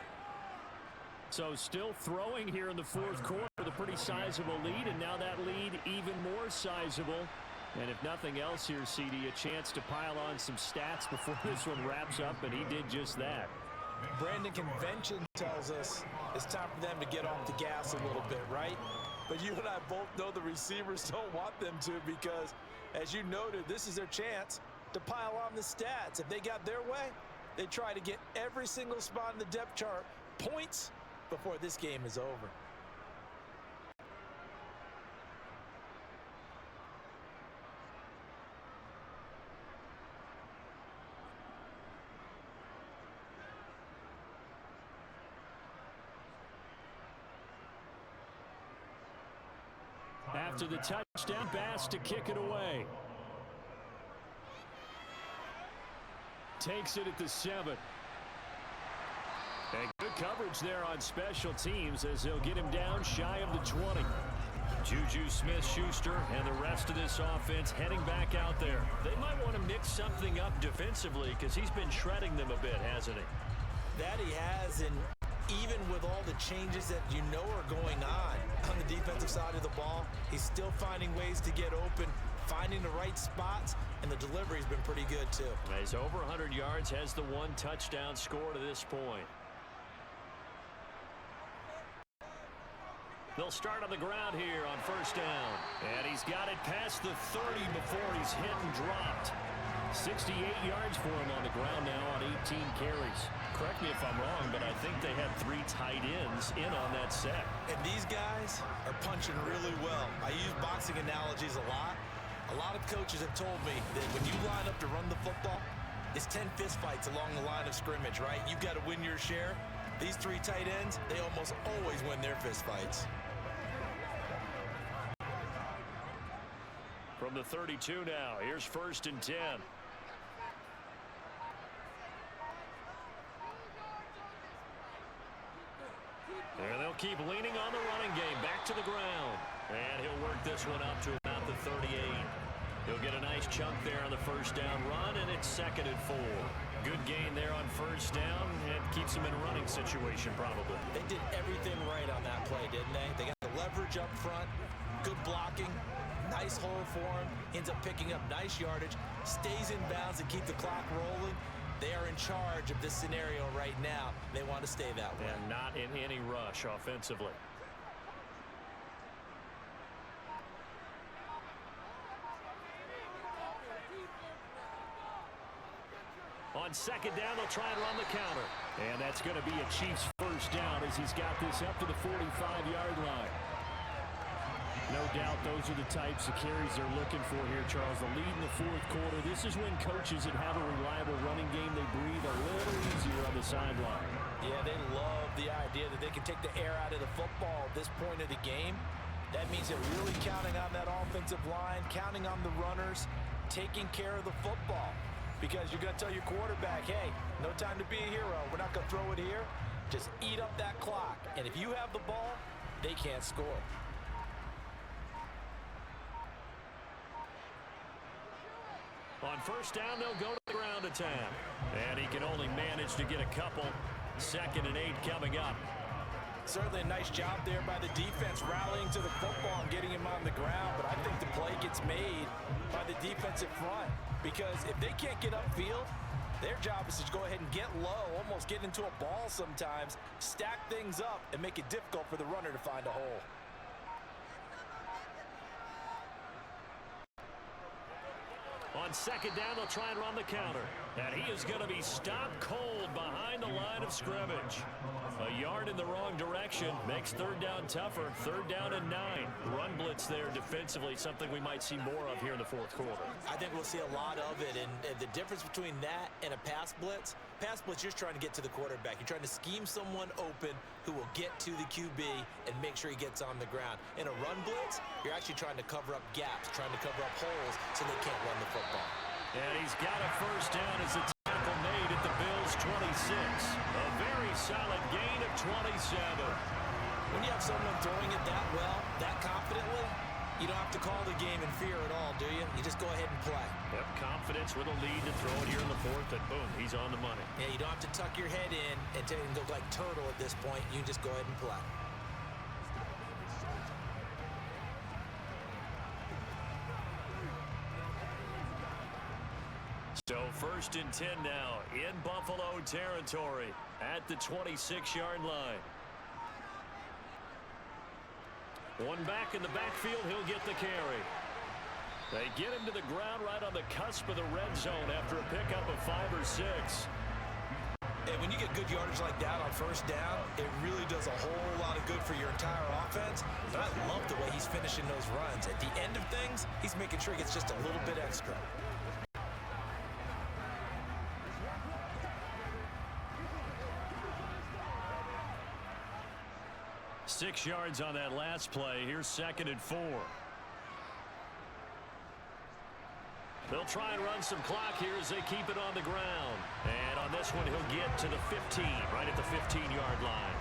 F: So still throwing here in the 4th quarter with a pretty sizable lead, and now that lead even more sizable. And if nothing else here, CD, a chance to pile on some stats before this one wraps up, and he did just that.
C: Brandon, convention tells us it's time for them to get off the gas a little bit, right?
E: But you and I both know the receivers don't want them to, because, as you noted, this is their chance to pile on the stats. If they got their way, they try to get every single spot in the depth chart points before this game is over.
F: After the touchdown, Bass to kick it away. Takes it at the 7. And good coverage there on special teams as they'll get him down shy of the 20. Juju Smith-Schuster and the rest of this offense heading back out there. They might want to mix something up defensively because he's been shredding them a bit, hasn't he?
C: That he has, and even with all the changes that you know are going on the defensive side of the ball, he's still finding ways to get open, finding the right spots, and the delivery's been pretty good too.
F: He's over 100 yards, has the 1 touchdown score to this point. They'll start on the ground here on 1st down. And he's got it past the 30 before he's hit and dropped. 68 yards for him on the ground now on 18 carries. Correct me if I'm wrong, but I think they had 3 tight ends in on that set.
C: And these guys are punching really well. I use boxing analogies a lot. A lot of coaches have told me that when you line up to run the football, it's 10 fistfights along the line of scrimmage, right? You've got to win your share. These 3 tight ends, they almost always win their fistfights.
F: From the 32 now, here's 1st and 10. They'll keep leaning on the running game. Back to the ground. And he'll work this one up to about the 38. He'll get a nice chunk there on the first down run, and it's 2nd and 4. Good gain there on first down, and keeps him in a running situation probably.
C: They did everything right on that play, didn't they? They got the leverage up front, good blocking, nice hole for him, ends up picking up nice yardage, stays in bounds and keep the clock rolling. They are in charge of this scenario right now. They want to stay that way.
F: And not in any rush offensively. On 2nd down, they'll try and run the counter. And that's going to be a Chiefs first down as he's got this up to the 45-yard line. No doubt those are the types of carries they're looking for here, Charles. The lead in the 4th quarter. This is when coaches that have a reliable running game, they breathe a little easier on the sideline.
C: Yeah, they love the idea that they can take the air out of the football at this point of the game. That means they're really counting on that offensive line, counting on the runners, taking care of the football. Because you're going to tell your quarterback, hey, no time to be a hero. We're not going to throw it here. Just eat up that clock. And if you have the ball, they can't score.
F: On first down, they'll go to the ground attack. And he can only manage to get a couple. 2nd and 8 coming up.
C: Certainly a nice job there by the defense rallying to the football and getting him on the ground. But I think the play gets made by the defensive front. Because if they can't get upfield, their job is to go ahead and get low, almost get into a ball sometimes, stack things up, and make it difficult for the runner to find a hole.
F: On 2nd down, they'll try and run the counter. And he is going to be stopped cold behind the line of scrimmage. A yard in the wrong direction makes 3rd down tougher. 3rd down and 9. Run blitz there defensively, something we might see more of here in the 4th quarter.
C: I think we'll see a lot of it. And the difference between that and a pass blitz, you're just trying to get to the quarterback. You're trying to scheme someone open who will get to the QB and make sure he gets on the ground. In a run blitz, you're actually trying to cover up gaps, trying to cover up holes so they can't run the football.
F: And he's got a first down as the tackle made at the Bills' 26. A very solid gain of 27.
C: When you have someone throwing it that well, that confidently, you don't have to call the game in fear at all, do you? You just go ahead and play.
F: Yep, confidence with a lead to throw it here in the 4th, and boom, he's on the money.
C: Yeah, you don't have to tuck your head in and look like turtle at this point. You just go ahead and play.
F: So 1st and 10 now in Buffalo territory at the 26-yard line. One back in the backfield, he'll get the carry. They get him to the ground right on the cusp of the red zone after a pickup of 5 or 6.
C: And when you get good yardage like that on first down, it really does a whole lot of good for your entire offense. But I love the way he's finishing those runs. At the end of things, he's making sure he gets just a little bit extra.
F: Six yards on that last play. Here's 2nd and 4. They'll try and run some clock here as they keep it on the ground. And on this one, he'll get to the 15, right at the 15-yard line.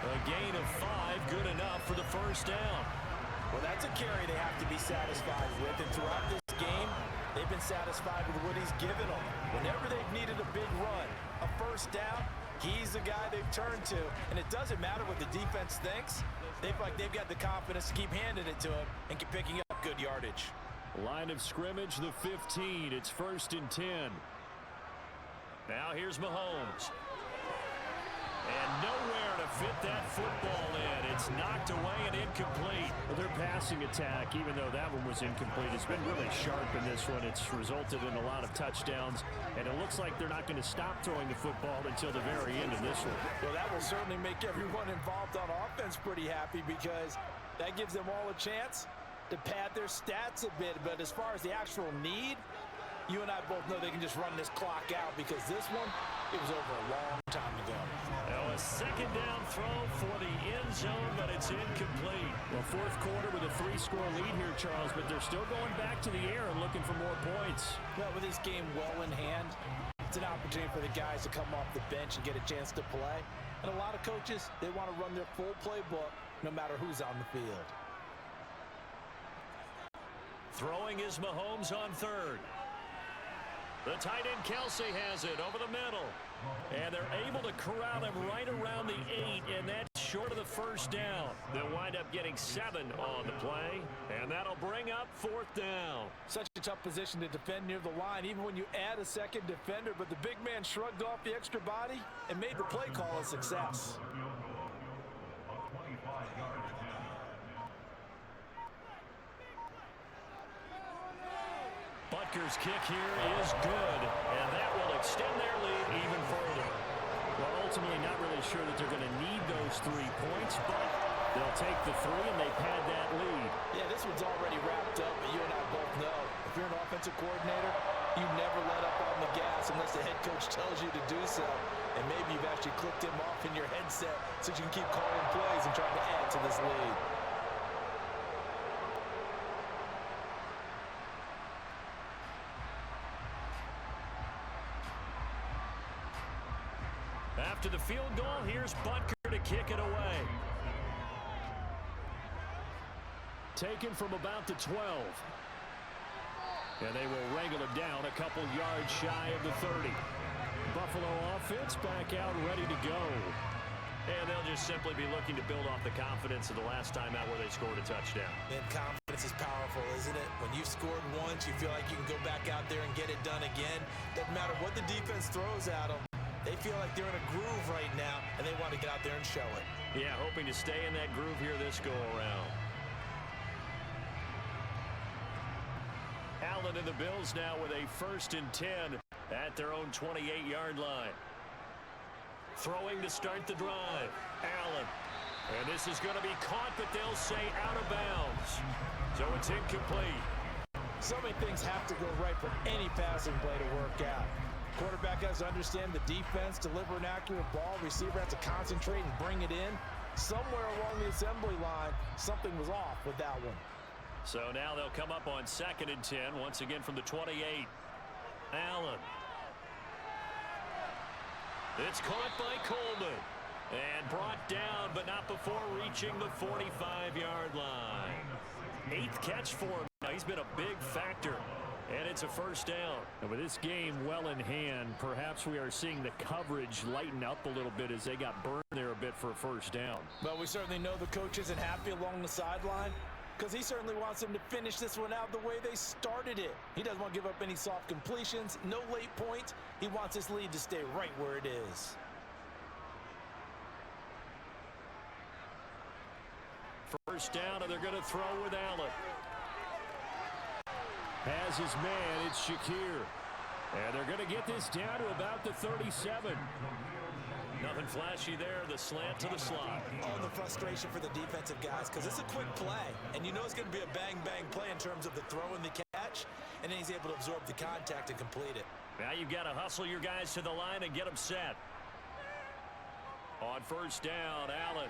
F: A gain of 5, good enough for the first down.
C: Well, that's a carry they have to be satisfied with. And throughout this game, they've been satisfied with what he's given them. Whenever they've needed a big run, a first down, he's the guy they've turned to. And it doesn't matter what the defense thinks. They've got the confidence to keep handing it to him and keep picking up good yardage.
F: Line of scrimmage, the 15. It's 1st and 10. Now here's Mahomes. And nowhere to fit that football in. It's knocked away and incomplete. Well, their passing attack, even though that one was incomplete, has been really sharp in this one. It's resulted in a lot of touchdowns, and it looks like they're not going to stop throwing the football until the very end of this one.
C: Well, that will certainly make everyone involved on offense pretty happy because that gives them all a chance to pad their stats a bit. But as far as the actual need, you and I both know they can just run this clock out because this one, it was over a long time ago.
F: Now a 2nd down throw for the end zone, but it's incomplete. Well, 4th quarter with a 3-score lead here, Charles, but they're still going back to the air and looking for more points.
C: Well, with this game well in hand,
E: It's an opportunity for the guys to come off the bench and get a chance to play. And a lot of coaches, they want to run their full playbook no matter who's on the field.
F: Throwing is Mahomes on third. The tight end Kelsey has it over the middle. And they're able to corral him right around the 8, and that's short of the first down. They'll wind up getting 7 on the play, and that'll bring up 4th down.
E: Such a tough position to defend near the line, even when you add a second defender, but the big man shrugged off the extra body and made the play call a success.
F: Butker's kick here is good, and that will extend their lead even further. Well, ultimately not really sure that they're going to need those 3 points, but they'll take the 3 and they pad that lead.
E: Yeah, this one's already wrapped up, but you and I both know if you're an offensive coordinator, you never let up on the gas unless the head coach tells you to do so. And maybe you've actually clicked him off in your headset so you can keep calling plays and trying to add to this lead.
F: After the field goal, here's Butker to kick it away. Taken from about the 12. And they will wrangle it down a couple yards shy of the 30. Buffalo offense back out ready to go.
B: And they'll just simply be looking to build off the confidence of the last time out where they scored a touchdown.
C: And confidence is powerful, isn't it? When you've scored once, you feel like you can go back out there and get it done again. Doesn't matter what the defense throws at them. They feel like they're in a groove right now, and they want to get out there and show it.
B: Yeah, hoping to stay in that groove here this go-around.
F: Allen and the Bills now with a 1st and 10 at their own 28-yard line. Throwing to start the drive. Allen. And this is going to be caught, but they'll say out of bounds. So it's incomplete.
E: So many things have to go right for any passing play to work out. Quarterback has to understand the defense, deliver an accurate ball. Receiver has to concentrate and bring it in. Somewhere along the assembly line, something was off with that one.
F: So now they'll come up on 2nd and 10, once again from the 28. Allen. It's caught by Coleman. And brought down, but not before reaching the 45-yard line. 8th catch for him. Now he's been a big factor. And it's a 1st down.
H: And with this game well in hand, perhaps we are seeing the coverage lighten up a little bit as they got burned there a bit for a 1st down.
E: But we certainly know the coach isn't happy along the sideline because he certainly wants them to finish this one out the way they started it. He doesn't want to give up any soft completions, no late points. He wants his lead to stay right where it is.
F: First down, and they're going to throw with Allen.
H: Has his man, it's Shakir.
F: And they're going to get this down to about the 37. Nothing flashy there, the slant to the slot.
C: All the frustration for the defensive guys because it's a quick play. And you know it's going to be a bang-bang play in terms of the throw and the catch. And then he's able to absorb the contact and complete it.
F: Now you've got to hustle your guys to the line and get them set. On 1st down, Allen.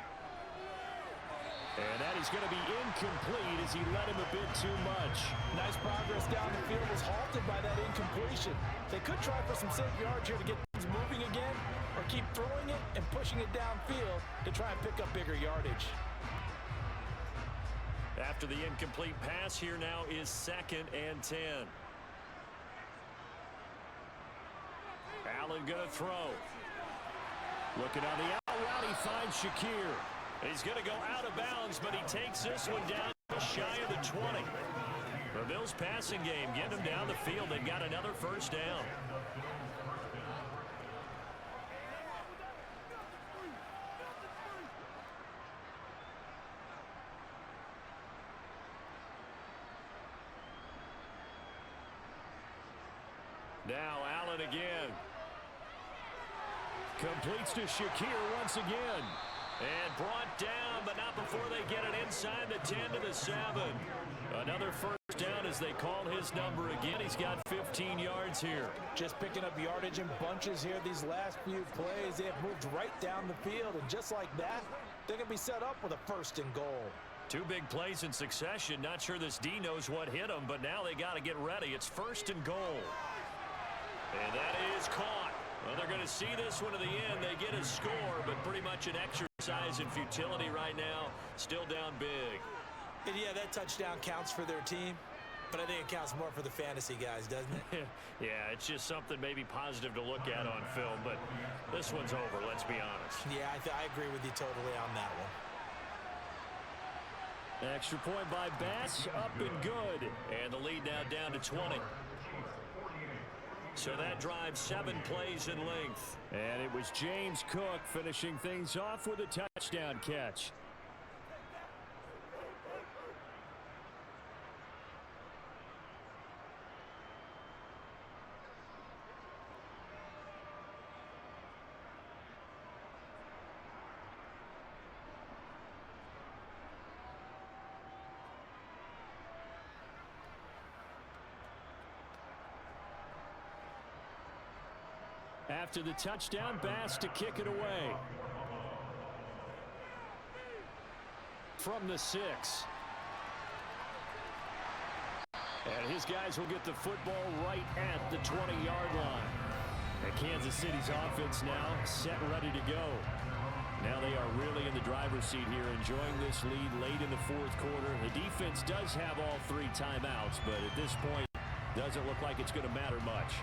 F: And that is going to be incomplete as he led him a bit too much.
E: Nice progress down the field was halted by that incompletion. They could try for some safe yards here to get things moving again, or keep throwing it and pushing it downfield to try and pick up bigger yardage.
F: After the incomplete pass, here now is 2nd and 10. Allen going to throw. Looking on the out route, he finds Shakir. He's going to go out of bounds, but he takes this one down just shy of the 20. The Bills passing game getting them down the field. They've got another 1st down. Now Allen again. Completes to Shakir once again. And brought down, but not before they get it inside the 10 to the 7. Another 1st down as they call his number again. He's got 15 yards here.
E: Just picking up yardage in bunches here these last few plays. They have moved right down the field, and just like that, they're going to be set up with a 1st and goal.
F: 2 big plays in succession. Not sure this D knows what hit him, but now they got to get ready. It's 1st and goal.
B: And that is caught. Well, they're going to see this one to the end. They get a score, but pretty much an exercise in futility right now. Still down big.
C: And yeah, that touchdown counts for their team, but I think it counts more for the fantasy guys, doesn't it?
F: Yeah, it's just something maybe positive to look at on film, but this one's over, let's be honest.
C: Yeah, I agree with you totally on that one.
F: Extra point by Bass, up and good.
B: And the lead now down to 20. So that drives 7 plays in length.
F: And it was James Cook finishing things off with a touchdown catch. After the touchdown, Bass to kick it away. From the 6. And his guys will get the football right at the 20-yard line. And Kansas City's offense now set and ready to go. Now they are really in the driver's seat here, enjoying this lead late in the fourth quarter. The defense does have all 3 timeouts, but at this point, doesn't look like it's going to matter much.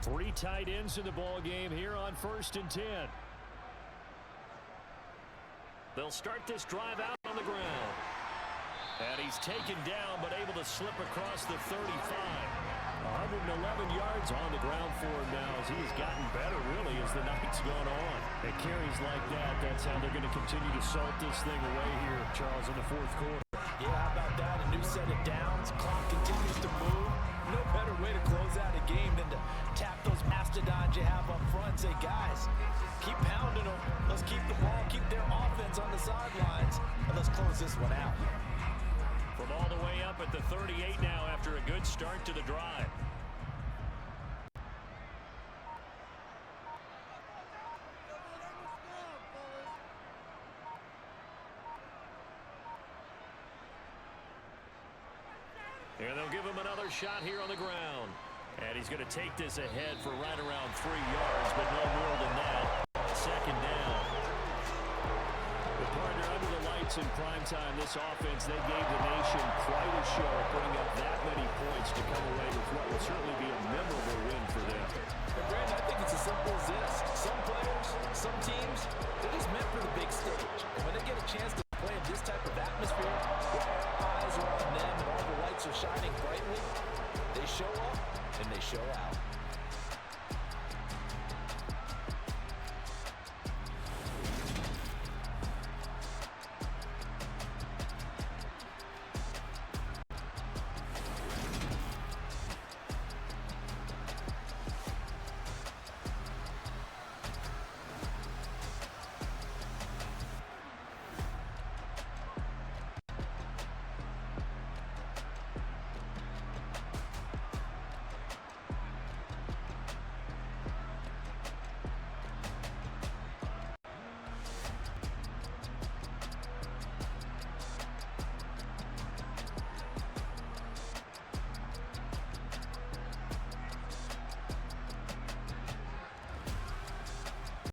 F: Three tight ends in the ball game here on 1st and 10.
B: They'll start this drive out on the ground.
F: And he's taken down, but able to slip across the 35. 111 yards on the ground for him now as he has gotten better, really, as the night's gone on. At carries like that, that's how they're going to continue to salt this thing away here, Charles, in the fourth quarter.
E: Yeah, how about that? A new set of downs. Clock continues to move. No better way to close out a game than to tap those mastodons you have up front and say, guys, keep pounding them. Let's keep the ball, keep their offense on the sidelines, and let's close this one out.
F: From all the way up at the 38 now after a good start to the drive.
B: And they'll give him another shot here on the ground.
F: And he's going to take this ahead for right around 3 yards, but no more than that. 2nd down. The partner under the lights in primetime, this offense, they gave the nation quite a show, putting up that many points to come away with what will certainly be a memorable win for them.
E: But Brandon, I think it's as simple as this. Some players, some teams, they're just meant for the big stage. And when they get a chance to play in this type of atmosphere, where all eyes are on them and all the lights are shining brightly, they show up and they show out.